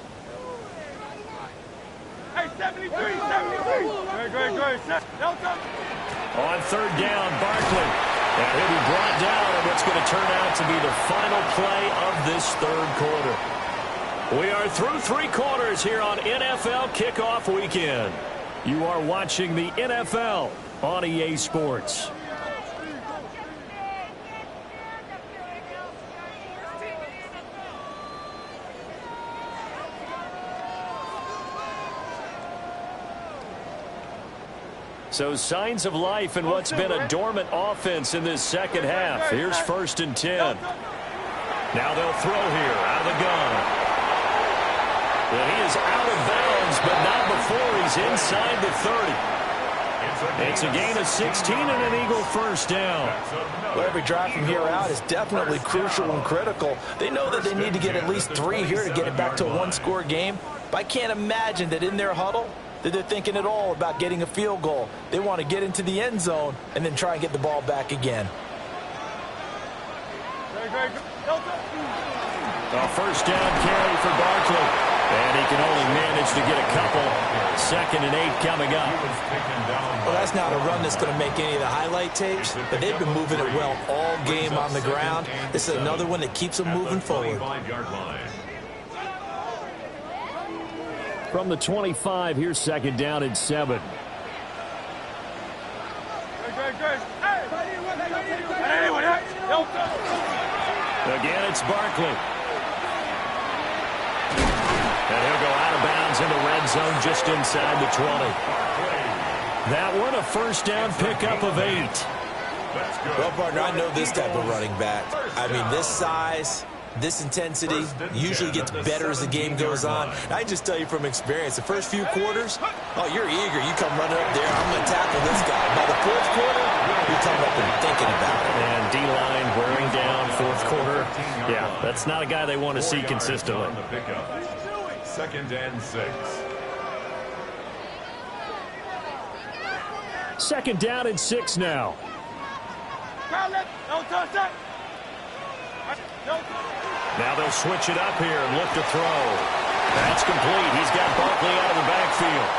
Hey, 73, 73. Great. On 3rd down, Barkley. And he'll be brought down on what's going to turn out to be the final play of this 3rd quarter. We are through 3 quarters here on NFL Kickoff Weekend. You are watching the NFL on EA Sports. So signs of life in what's been a dormant offense in this second half. Here's 1st and 10. Now they'll throw here out of the gun. Well, he is out of bounds, but not before he's inside the 30. It's a gain of 16 and an Eagle first down. Well, every drive from here out is definitely crucial and critical. They know that they need to get at least 3 here to get it back to a 1-score game. But I can't imagine that in their huddle that they're thinking at all about getting a field goal. They want to get into the end zone and then try and get the ball back again. A first down carry for Barkley. And he can only manage to get a couple. 2nd and 8 coming up. Well, that's not a run that's going to make any of the highlight tapes, but they've been moving it well all game on the ground. This is another one that keeps them moving forward. From the 25, here's 2nd down and 7. Again, it's Barkley. And he'll go out of bounds in the red zone just inside the 20. That one a first down pickup of 8. Well, partner, I know this type of running back. I mean, this size, this intensity usually gets better as the game goes on. I just tell you from experience, the first few quarters, oh, you're eager. You come running up there, I'm going to tackle this guy. By the 4th quarter, you're coming up and thinking about it. And D-line wearing down 4th quarter. Yeah, that's not a guy they want to see consistently. 2nd and 6. 2nd down and 6 now. Now they'll switch it up here and look to throw. That's complete. He's got Barkley out of the backfield.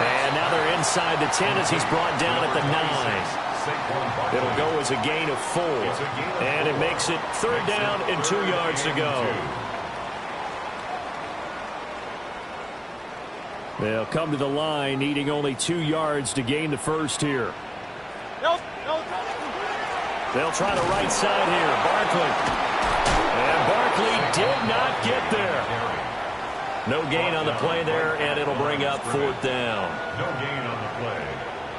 And now they're inside the 10 as he's brought down at the 9. It'll go as a gain of 4. And it makes it 3rd down and 2 yards to go. They'll come to the line, needing only 2 yards to gain the first here. They'll try the right side here. Barkley. And Barkley did not get there. No gain on the play there, and it'll bring up 4th down. No gain on the play.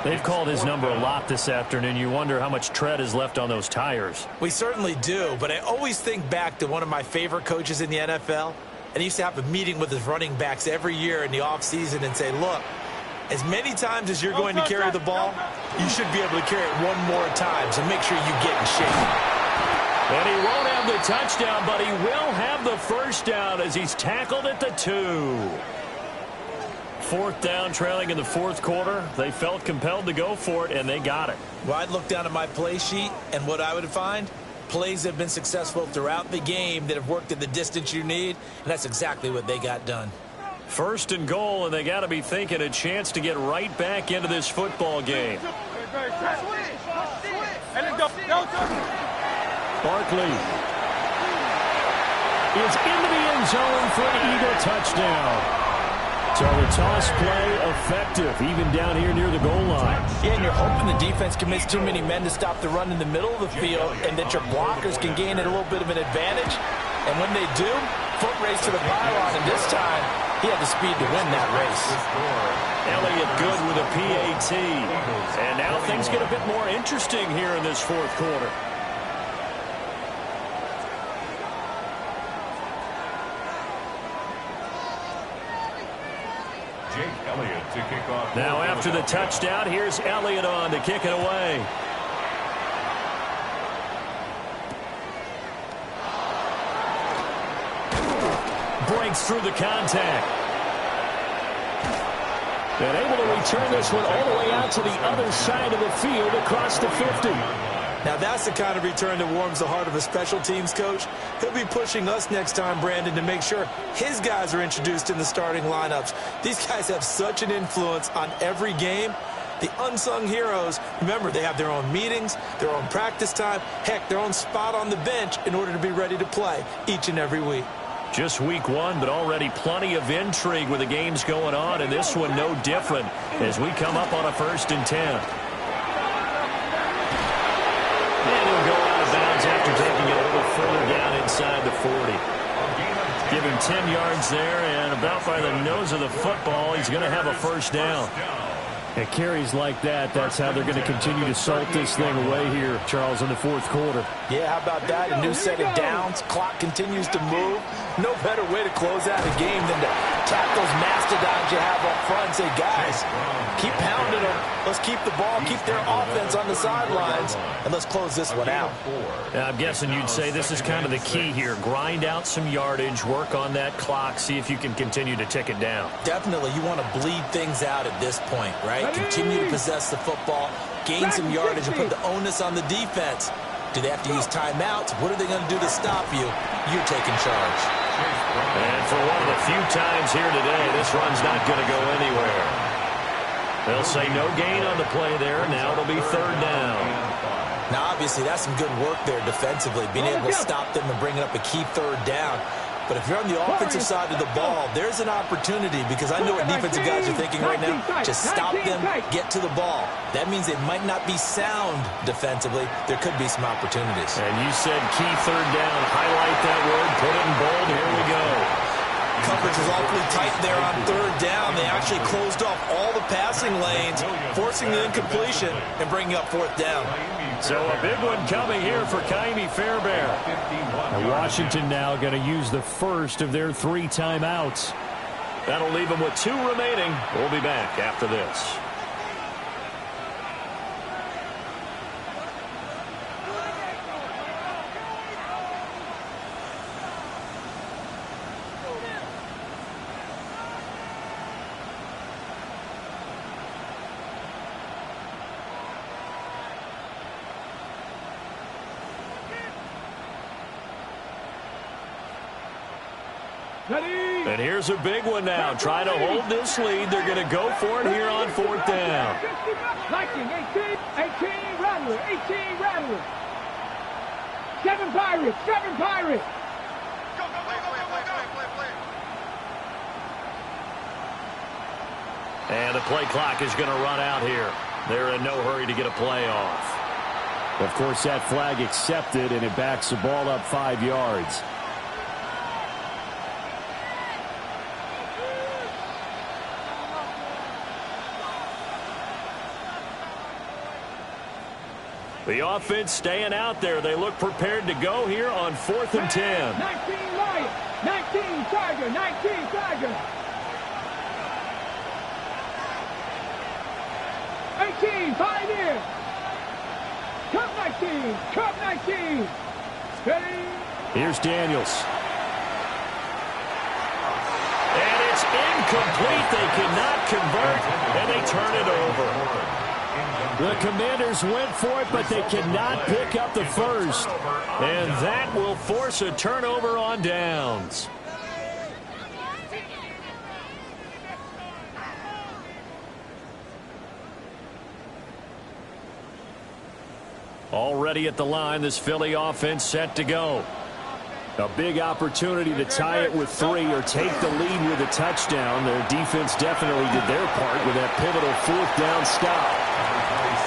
They've called his number a lot this afternoon. You wonder how much tread is left on those tires. We certainly do, but I always think back to one of my favorite coaches in the NFL. And he used to have a meeting with his running backs every year in the offseason and say, look, as many times as you're going to carry the ball, you should be able to carry it one more time, so make sure you get in shape. And he won't have the touchdown, but he will have the first down as he's tackled at the 2. 4th down, trailing in the 4th quarter. They felt compelled to go for it, and they got it. Well, I'd look down at my play sheet, and what I would find, plays have been successful throughout the game that have worked at the distance you need, and that's exactly what they got done. 1st and goal, and they got to be thinking a chance to get right back into this football game. Go. Barkley is into the end zone for an Eagle touchdown. So the toss play effective, even down here near the goal line. Yeah, and you're hoping the defense can miss too many men to stop the run in the middle of the field and that your blockers can gain a little bit of an advantage. And when they do, foot race to the pylon, and this time he had the speed to win that race. Elliott good with a PAT. And now things get a bit more interesting here in this fourth quarter. To kick off. Now after the touchdown, here's Elliott on to kick it away. Breaks through the contact. And able to return this one all the way out to the other side of the field across the 50. Now that's the kind of return that warms the heart of a special teams coach. He'll be pushing us next time, Brandon, to make sure his guys are introduced in the starting lineups. These guys have such an influence on every game. The unsung heroes, remember, they have their own meetings, their own practice time, heck, their own spot on the bench in order to be ready to play each and every week. Just week one, but already plenty of intrigue with the games going on, and this one no different as we come up on a 1st and 10. And he'll go out of bounds after taking it a little further down inside the 40. Give him 10 yards there, and about by the nose of the football, he's going to have a 1st down. At carries like that, that's how they're going to continue to salt this thing away here, Charles, in the fourth quarter. Yeah, how about that? A new set of downs. Clock continues to move. No better way to close out a game than to tap those mastodons you have up front and say, guys, keep pounding them. Let's keep the ball, keep their offense on the sidelines, and let's close this one out. I'm guessing you'd say this is kind of the key here. Grind out some yardage, work on that clock, see if you can continue to tick it down. Definitely. You want to bleed things out at this point, right? Continue to possess the football, gain some yardage, and put the onus on the defense. Do they have to use timeouts? What are they going to do to stop you? You're taking charge. And for one of the few times here today, this run's not going to go anywhere. They'll say no gain on the play there. Now it'll be 3rd down. Now, obviously, that's some good work there defensively, being able to stop them and bring up a key 3rd down. But if you're on the offensive side of the ball, there's an opportunity, because I know what defensive guys are thinking right now. Just stop them, get to the ball. That means they might not be sound defensively. There could be some opportunities. And you said key 3rd down. Highlight that word. Put it in bold. Here we go. Coverage was awfully tight there on 3rd down. They actually closed off all the passing lanes, forcing the incompletion and bringing up 4th down. So a big one coming here for Kaimi Fairbairn. And Washington now going to use the first of their 3 timeouts. That'll leave them with 2 remaining. We'll be back after this. And here's a big one now. Trying to hold this lead. They're going to go for it here on 4th down. 19, 18, Rattler, 18, Rattler. 7 Pirates, 7 Pirates. And the play clock is going to run out here. They're in no hurry to get a play off. Of course, that flag accepted, and it backs the ball up 5 yards. The offense staying out there. They look prepared to go here on 4th and 10. 19 Lion, 19 Tiger, 19 Tiger. 18 Pioneer. Cup 19, Cup 19. Ready? Here's Daniels. And it's incomplete. They cannot convert, and they turn it over. The Commanders went for it, but they cannot pick up the first. And that will force a turnover on downs. Already at the line, this Philly offense set to go. A big opportunity to tie it with 3 or take the lead with a touchdown. Their defense definitely did their part with that pivotal 4th down stop.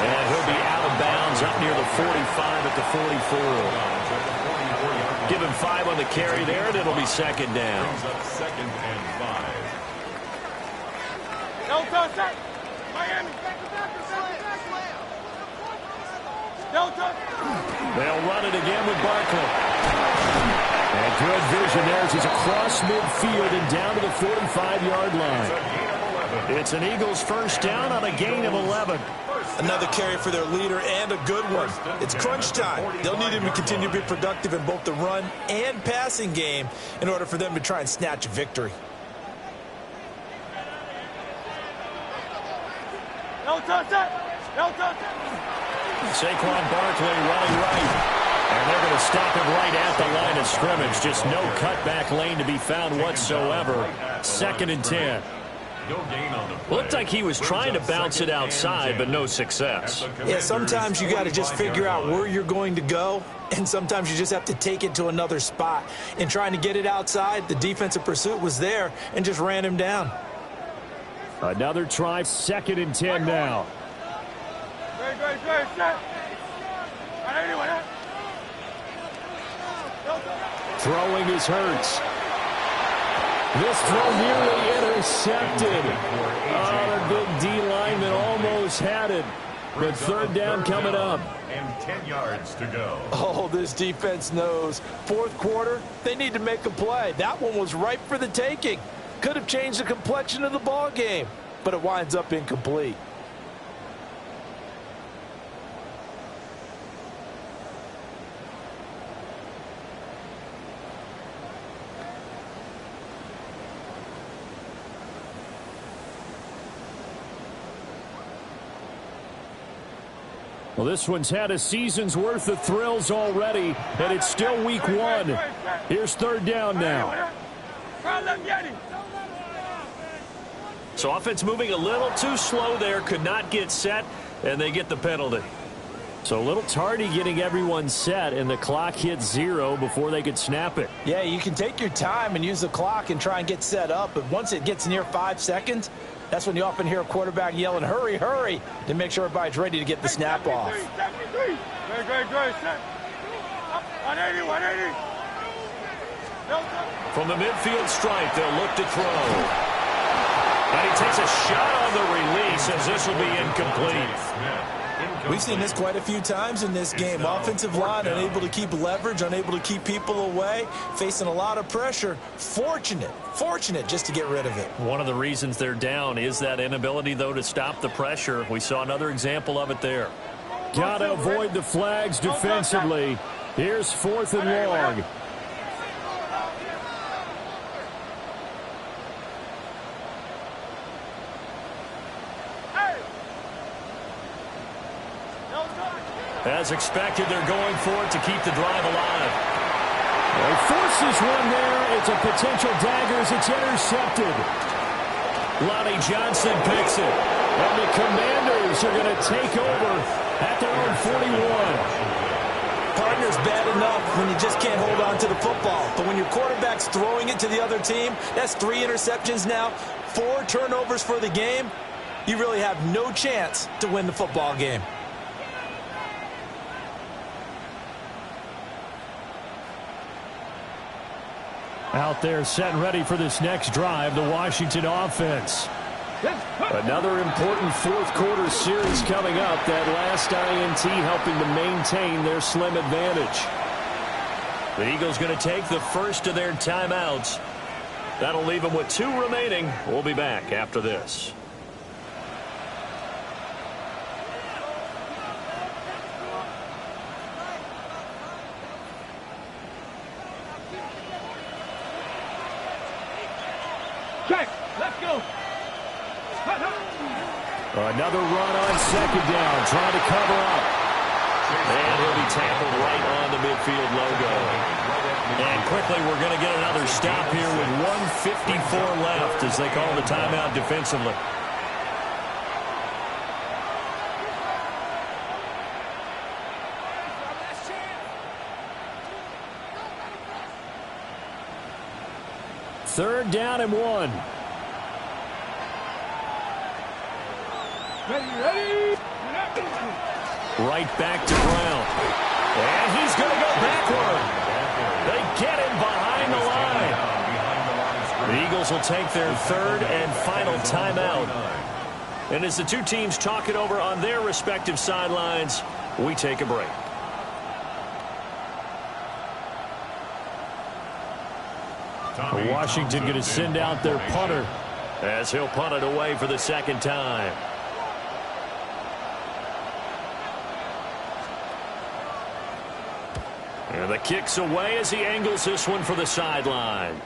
And he'll be out of bounds up near the 45 at the 44. Give him 5 on the carry there, and it'll be 2nd down. Second and 5. Don't touch that. Miami. Don't touch. They'll run it again with Barkley. And good vision there as he's across midfield and down to the 45-yard line. It's an Eagles 1st down on a gain of 11. Another carry for their leader and a good one. It's crunch time. They'll need him to continue to be productive in both the run and passing game in order for them to try and snatch a victory. Don't touch that. Don't touch that. Saquon Barkley running right. And they're going to stop him right at the line of scrimmage. Just no cutback lane to be found whatsoever. 2nd and 10. Looked like he was trying to bounce it outside, but no success. Yeah, sometimes you got to just figure out where you're going to go, and sometimes you just have to take it to another spot. In trying to get it outside, the defensive pursuit was there and just ran him down. Another try, 2nd and 10 now. Great, set. Throwing is Hurts. This throw nearly intercepted. Oh, the big D lineman almost had it. But 3rd down coming up. And 10 yards to go. Oh, this defense knows. 4th quarter, they need to make a play. That one was ripe for the taking. Could have changed the complexion of the ball game, but it winds up incomplete. Well, this one's had a season's worth of thrills already, and it's still week 1. Here's 3rd down now. So offense moving a little too slow there, could not get set, and they get the penalty. So a little tardy getting everyone set, and the clock hit 0 before they could snap it. Yeah, you can take your time and use the clock and try and get set up, but once it gets near 5 seconds, that's when you often hear a quarterback yelling, hurry, hurry, to make sure everybody's ready to get the snap off. Great. 180. From the midfield stripe, they'll look to throw. And he takes a shot on the release as this will be incomplete. We've seen this quite a few times in this game. Offensive line unable to keep leverage, unable to keep people away, facing a lot of pressure. Fortunate just to get rid of it. One of the reasons they're down is that inability, though, to stop the pressure. We saw another example of it there. Got to avoid the flags defensively. Here's 4th and long. As expected, they're going for it to keep the drive alive. He forces one there. It's a potential dagger as it's intercepted. Lonnie Johnson picks it. And the Commanders are going to take over at their own 41. Partner's bad enough when you just can't hold on to the football. But when your quarterback's throwing it to the other team, that's 3 interceptions now, 4 turnovers for the game. You really have no chance to win the football game. Out there set and ready for this next drive, the Washington offense. Another important 4th quarter series coming up. That last INT helping to maintain their slim advantage. The Eagles going to take the first of their timeouts. That'll leave them with 2 remaining. We'll be back after this. Let's go. Another run on 2nd down, trying to cover up. And he'll be tackled right on the midfield logo. And quickly, we're going to get another stop here with 1:54 left as they call the timeout defensively. 3rd down and 1. Ready. Right back to Brown. And he's going to go backward. They get him behind the line. The Eagles will take their 3rd and final timeout. And as the two teams talk it over on their respective sidelines, we take a break. Washington going to send out their punter as he'll punt it away for the 2nd time. And the kick's away as he angles this one for the sideline.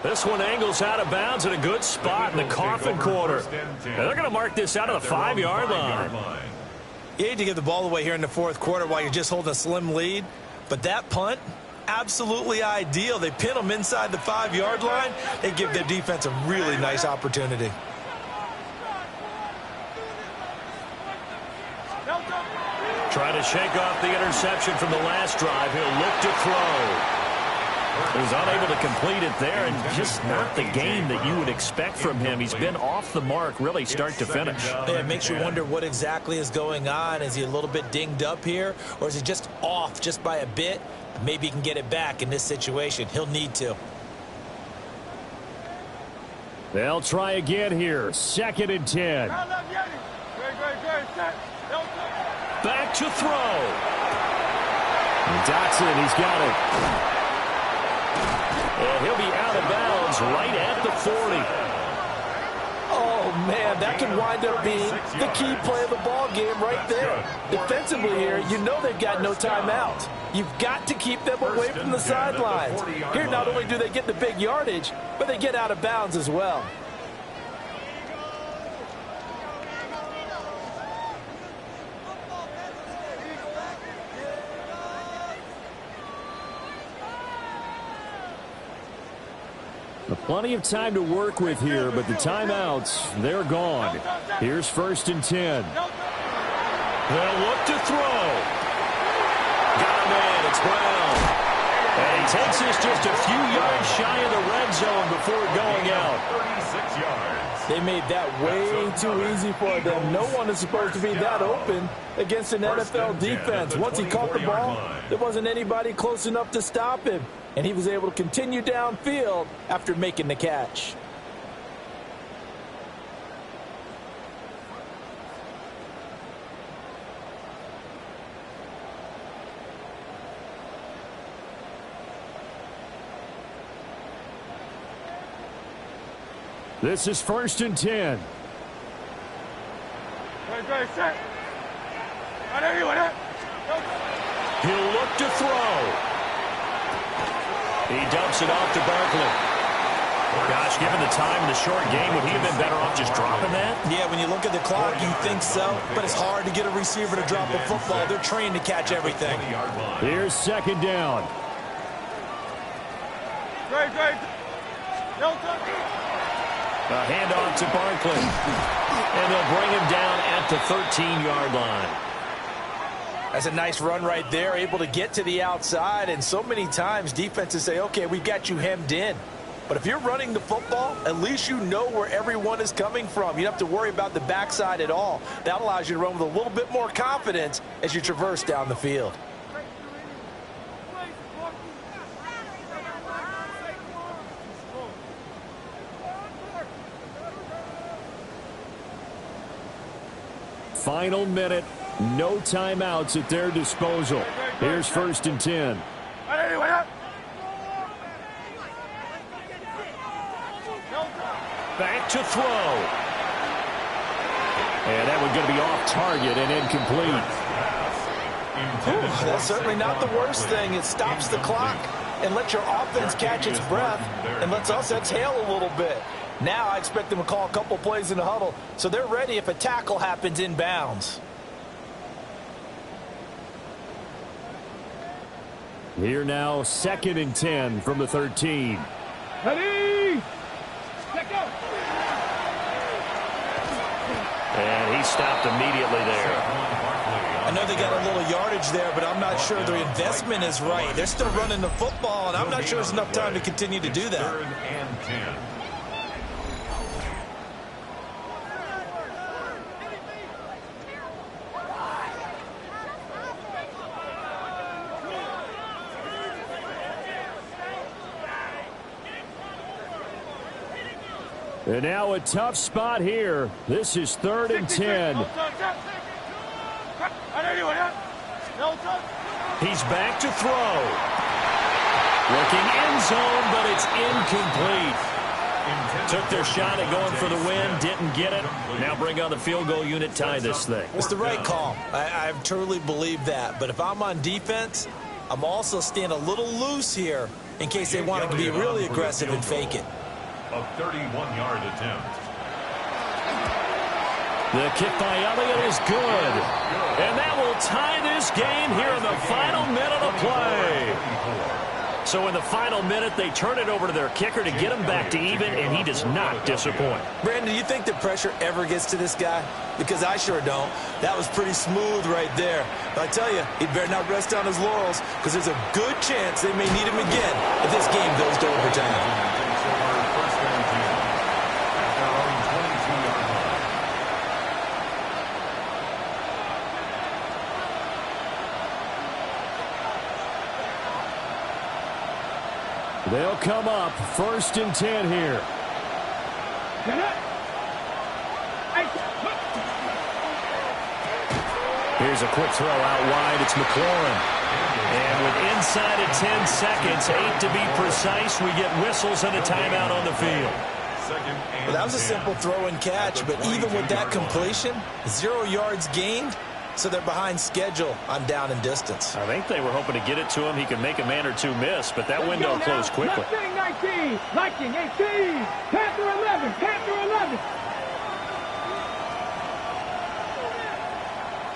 This one angles out of bounds at a good spot in the coffin corner. And they're going to mark this out of the 5-yard line. You hate to give the ball away here in the 4th quarter while you're just holding a slim lead, but that punt, absolutely ideal. They pin them inside the 5-yard line. They give their defense a really nice opportunity. Trying to shake off the interception from the last drive. He'll look to throw. He was unable to complete it there, and just not the game that you would expect from him. He's been off the mark really start to finish. Yeah, it makes you wonder what exactly is going on. Is he a little bit dinged up here, or is he just off just by a bit? Maybe he can get it back in this situation. He'll need to. They'll try again here. 2nd and 10. Back to throw. Dotson, he's got it. And he'll be out of bounds right at the 40. Oh, man, that could wind up being the key play of the ball game right there. Defensively here, you know they've got no timeouts. You've got to keep them away from the sidelines. Here, not only do they get the big yardage, but they get out of bounds as well. Plenty of time to work with here, but the timeouts, they're gone. Here's 1st and 10. They'll look to throw. Got him in. It's Brown. And he takes this just a few yards shy of the red zone before going out. 36 yards. They made that way too easy for them. No one is supposed to be that open against an NFL defense. Once he caught the ball, there wasn't anybody close enough to stop him. And he was able to continue downfield after making the catch. This is 1st and 10. He'll look to throw. He dumps it off to Barkley. Gosh, given the time in the short game, would he have been better off just dropping that? Yeah, when you look at the clock, you think so. But it's hard to get a receiver to drop a football. They're trained to catch everything. Here's 2nd down. A handoff to Barkley. And they'll bring him down at the 13-yard line. That's a nice run right there, able to get to the outside. And so many times defenses say, okay, we've got you hemmed in. But if you're running the football, at least you know where everyone is coming from. You don't have to worry about the backside at all. That allows you to run with a little bit more confidence as you traverse down the field. Final minute. No timeouts at their disposal. Here's 1st and 10. Back to throw. And that one's going to be off target and incomplete. That's certainly not the worst thing. It stops the clock and lets your offense catch its breath and lets us exhale a little bit. Now I expect them to call a couple plays in the huddle so they're ready if a tackle happens inbounds. Here now, 2nd and 10 from the 13. Ready? Check out. And he stopped immediately there. I know they got a little yardage there, but I'm not sure their investment is right. They're still running the football, and I'm not sure there's enough time to continue to do that. 3rd and 10. And now a tough spot here. This is 3rd and 10. He's back to throw. Looking end zone, but it's incomplete. Took their shot at going for the win, didn't get it. Now bring on the field goal unit, tie this thing. It's the right call. I truly believe that. But if I'm on defense, I'm also staying a little loose here in case they want to be really aggressive and fake it. A 31-yard attempt. The kick by Elliott is good. And that will tie this game here in the final minute of play. So in the final minute, they turn it over to their kicker to get him back to even, and he does not disappoint. Brandon, do you think the pressure ever gets to this guy? Because I sure don't. That was pretty smooth right there. But I tell you, he better not rest on his laurels, because there's a good chance they may need him again if this game goes to overtime. They'll come up 1st and 10 here. Here's a quick throw out wide. It's McLaurin. And with inside of 10 seconds, 8 to be precise, we get whistles and a timeout on the field. Well, that was a simple throw and catch, but even with that completion, 0 yards gained. So they're behind schedule on down and distance. I think they were hoping to get it to him. He could make a man or two miss, but that window closed quickly. Mustang 19, Viking 18, Panther 11, Panther 11.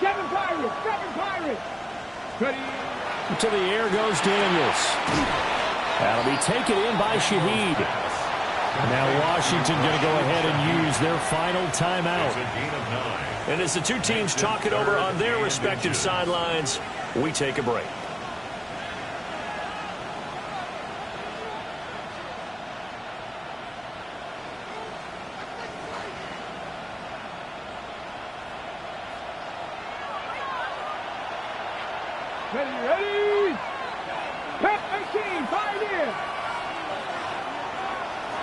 7 Pirates, 7 Pirates. Ready. To the air goes Daniels. That'll be taken in by Shaheed. Now Washington going to go ahead and use their final timeout. And as the two teams talk it over on their respective sidelines, we take a break. Ready. Pep 18, 5 in.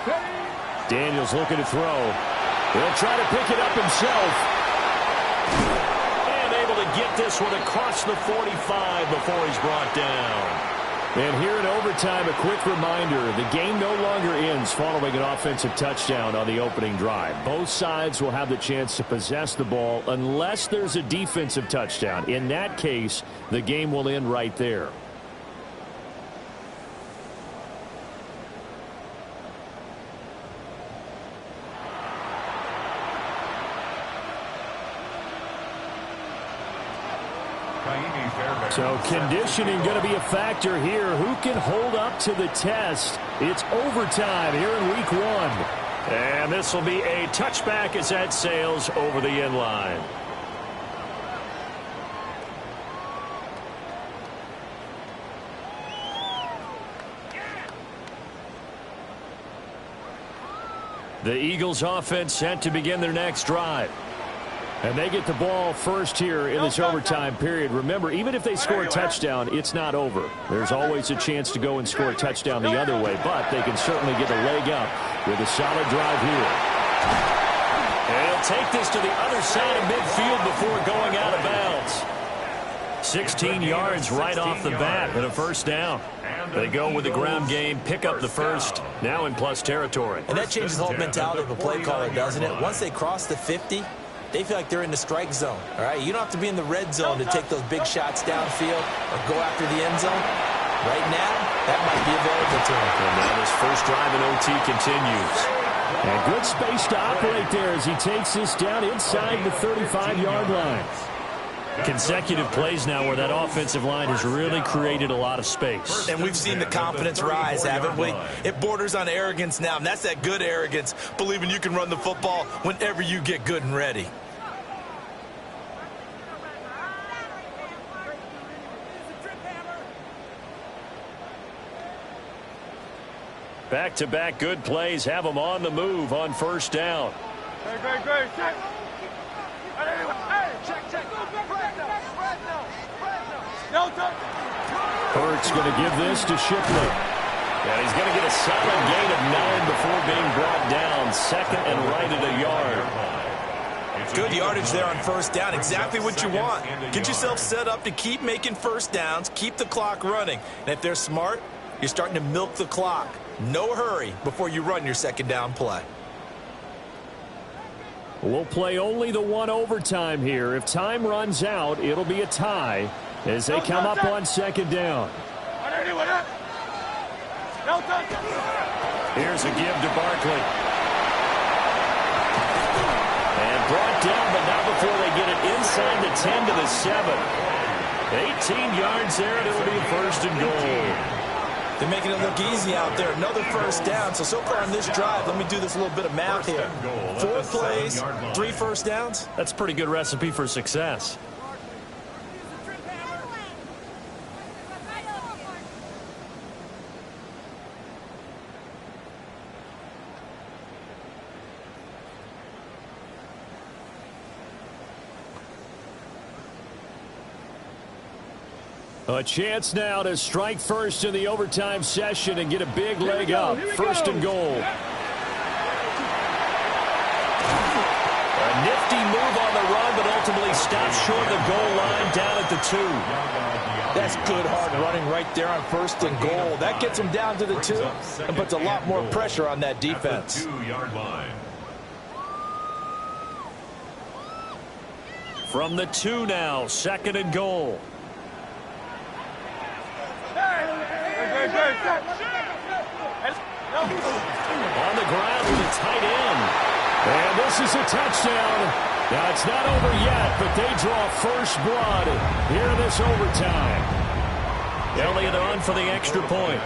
Ready. Daniels looking to throw. He'll try to pick it up himself. And able to get this one across the 45 before he's brought down. And here in overtime, a quick reminder, the game no longer ends following an offensive touchdown on the opening drive. Both sides will have the chance to possess the ball unless there's a defensive touchdown. In that case, the game will end right there. So conditioning going to be a factor here. Who can hold up to the test? It's overtime here in week 1. And this will be a touchback as that sails over the end line. The Eagles offense set to begin their next drive. And they get the ball first here in this overtime period. Remember, even if they score a touchdown, it's not over. There's always a chance to go and score a touchdown the other way, but they can certainly get a leg up with a solid drive here. And he'll take this to the other side of midfield before going out of bounds. 16 yards right off the bat and a first down. They go with the ground game, pick up the first, now in plus territory. And that changes the whole mentality of a play caller, doesn't it? Once they cross the 50, they feel like they're in the strike zone, all right? You don't have to be in the red zone to take those big shots downfield or go after the end zone. Right now, that might be available to him. And now this first drive in OT continues. And good space to operate there as he takes this down inside the 35-yard line. Consecutive plays now where that offensive line has really created a lot of space. And we've seen the confidence rise, haven't we? It borders on arrogance now, and that's that good arrogance, believing you can run the football whenever you get good and ready. Back-to-back good plays have them on the move on first down. Great. Check. Hurts going to give this to Shipley. And he's going to get a solid gain of 9 before being brought down. Second and right at a yard. Good yardage there on first down. Exactly what you want. Get yourself set up to keep making first downs, keep the clock running. And if they're smart, you're starting to milk the clock. No hurry before you run your second down play. We'll play only the one overtime here. If time runs out, it'll be a tie as they come up on second down. Here's a give to Barkley. And brought down, but not before they get it inside the 10 to the 7. 18 yards there, and it'll be first and goal. They're making it look easy out there. Another first down. So far on this drive, let me do this a little bit of math here. 4 plays, 3 first downs. That's a pretty good recipe for success. A chance now to strike first in the overtime session and get a big leg up. First and goal. A nifty move on the run, but ultimately stops short of the goal line down at the 2. That's good hard running right there on first and goal. That gets them down to the 2 and puts a lot more pressure on that defense. 2-yard line. From the 2 now, second and goal. On the ground with a tight end. And this is a touchdown. Now, it's not over yet, but they draw first blood here in this overtime. Elliott on for the extra point.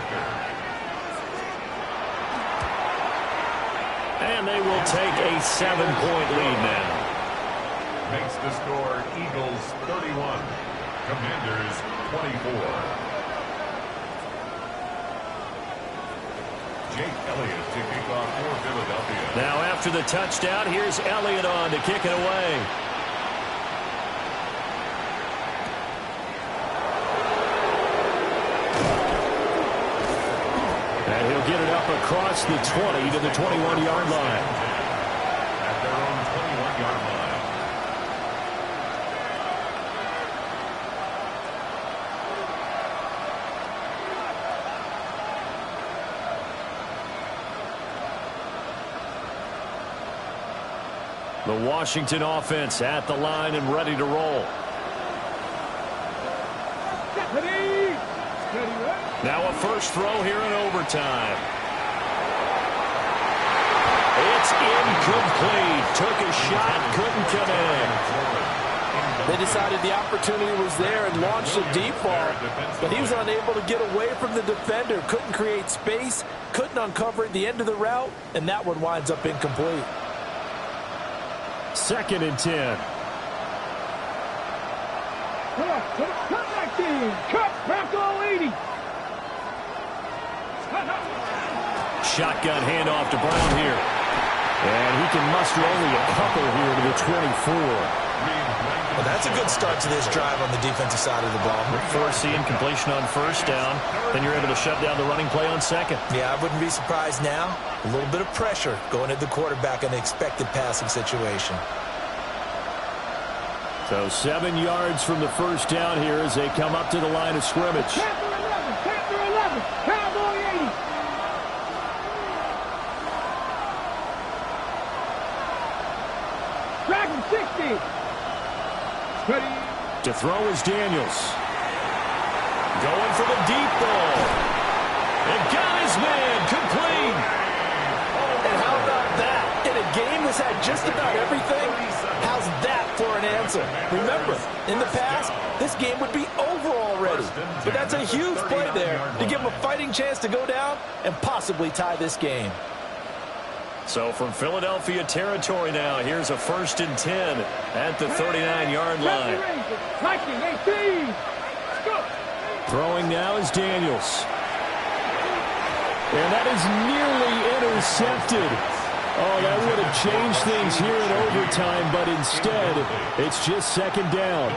And they will take a 7-point lead now. Makes the score Eagles 31, Commanders 24. Jake Elliott to kick off for Philadelphia. Now after the touchdown, here's Elliott on to kick it away. And he'll get it up across the 20 to the 21-yard line. At their own 21-yard line. The Washington offense at the line and ready to roll. Now a first throw here in overtime. It's incomplete. Took a shot, couldn't connect. They decided the opportunity was there and launched a deep ball, but he was unable to get away from the defender. Couldn't create space, couldn't uncover at the end of the route, and that one winds up incomplete. Second and 10. Cut back in. Cut back all 80. Shotgun handoff to Brown here. And he can muster only a couple here to the 24. Well, that's a good start to this drive on the defensive side of the ball. Forcing completion on first down. Then you're able to shut down the running play on second. Yeah, I wouldn't be surprised now. A little bit of pressure going at the quarterback in the expected passing situation. So 7 yards from the first down here as they come up to the line of scrimmage. Panther 11, Cowboy 80. Dragon 60. Ready. To throw is Daniels. Going for the deep ball. And got his man complete. And how about that? In a game that's had just about everything, how's that for an answer? Remember, in the past, this game would be over already. But that's a huge play there to give him a fighting chance to go down and possibly tie this game. So from Philadelphia territory now, here's a 1st and 10 at the 39-yard line. Throwing now is Daniels. And that is nearly intercepted. Oh, that would have changed things here in overtime, but instead, it's just second down.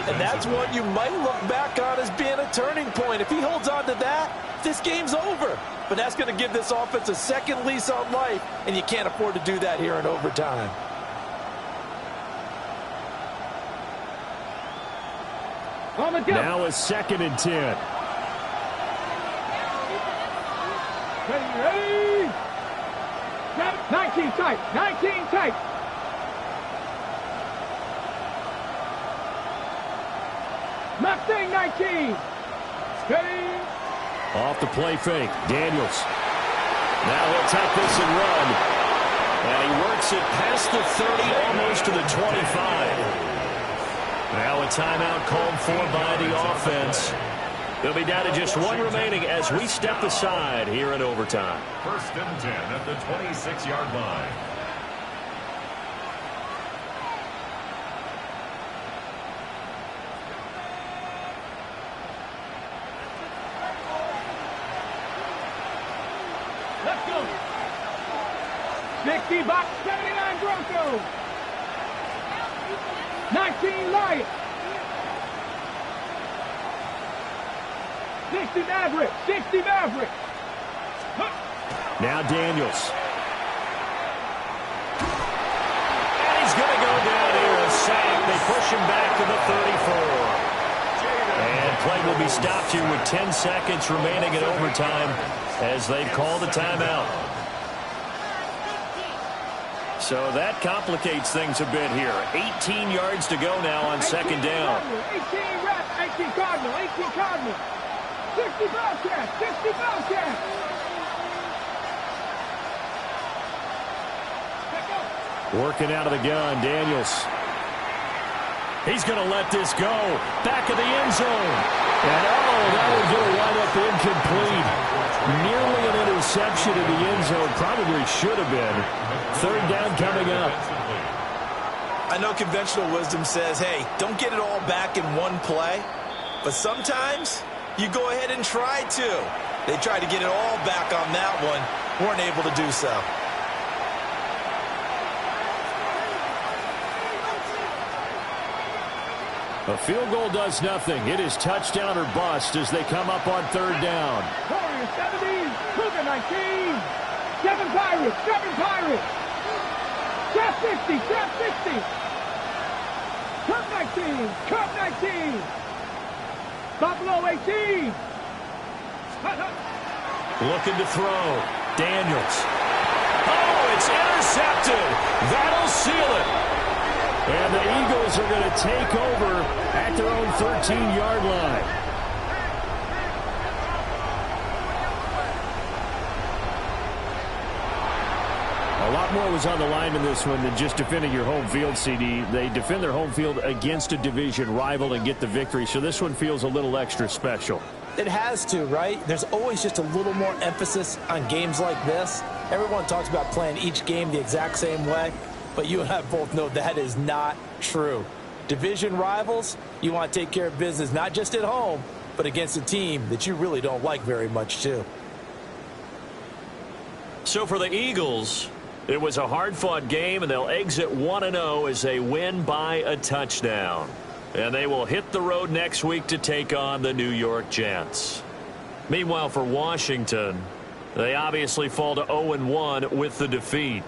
And that's what you might look back on as being a turning point. If he holds on to that, this game's over. But that's going to give this offense a second lease on life, and you can't afford to do that here in overtime. Now a 2nd and 10. Ready? 19 tight. 19 tight. Mustang 19. Steady. Off the play fake. Daniels. Now he'll take this and run. And he works it past the 30, almost to the 25. Now a timeout called for by the offense. They'll be down to just one remaining as we step aside here in overtime. 1st and 10 at the 26-yard line. Let's go. 60 box, 79 Broncos. 19 Lions. 60 Maverick. 60 Maverick. Now Daniels. And he's going to go down here, a sack. They push him back to the 34. And play will be stopped here with 10 seconds remaining in overtime as they call the timeout. So that complicates things a bit here. 18 yards to go now on 2nd down. 18 Rats, 18 Cardinal, 18 Cardinal. 60 Bellcat, 60 Bellcat. Working out of the gun, Daniels. He's going to let this go. Back of the end zone. And that one's going to wind up incomplete. Nearly an interception in the end zone. Probably should have been. 3rd down coming up. I know conventional wisdom says, hey, don't get it all back in one play. But sometimes you go ahead and try to. They tried to get it all back on that one. Weren't able to do so. A field goal does nothing. It is touchdown or bust as they come up on 3rd down. Warriors 70, Cougar 19. 7 Pirates, 7 Pirates. Trap 60, Trap 60. Cup 19, Cup 19. Buffalo 18. Looking to throw. Daniels. Oh, it's intercepted. That'll seal it. And the Eagles are going to take over at their own 13-yard line. A lot more was on the line in this one than just defending your home field, CD. They defend their home field against a division rival and get the victory, so this one feels a little extra special. It has to, right? There's always just a little more emphasis on games like this. Everyone talks about playing each game the exact same way, but you and I both know that is not true. Division rivals, you want to take care of business not just at home, but against a team that you really don't like very much too. So for the Eagles, it was a hard-fought game, and they'll exit 1-0 as they win by a touchdown. And they will hit the road next week to take on the New York Jets. Meanwhile, for Washington, they obviously fall to 0-1 with the defeat.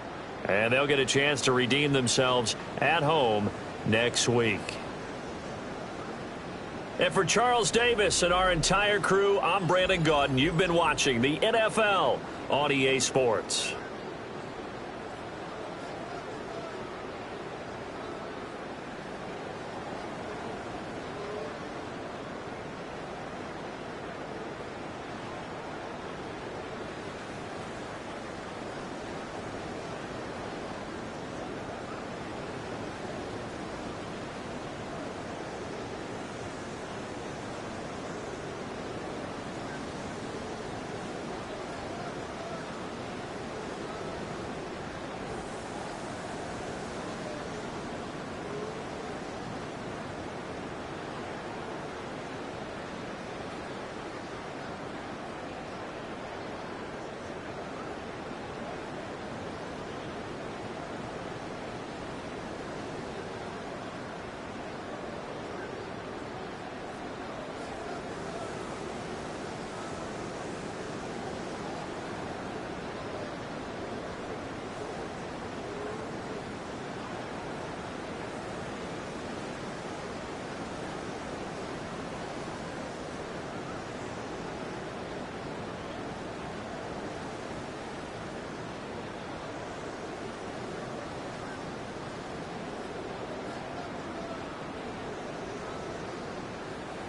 And they'll get a chance to redeem themselves at home next week. And for Charles Davis and our entire crew, I'm Brandon Gaudin. You've been watching the NFL on EA Sports.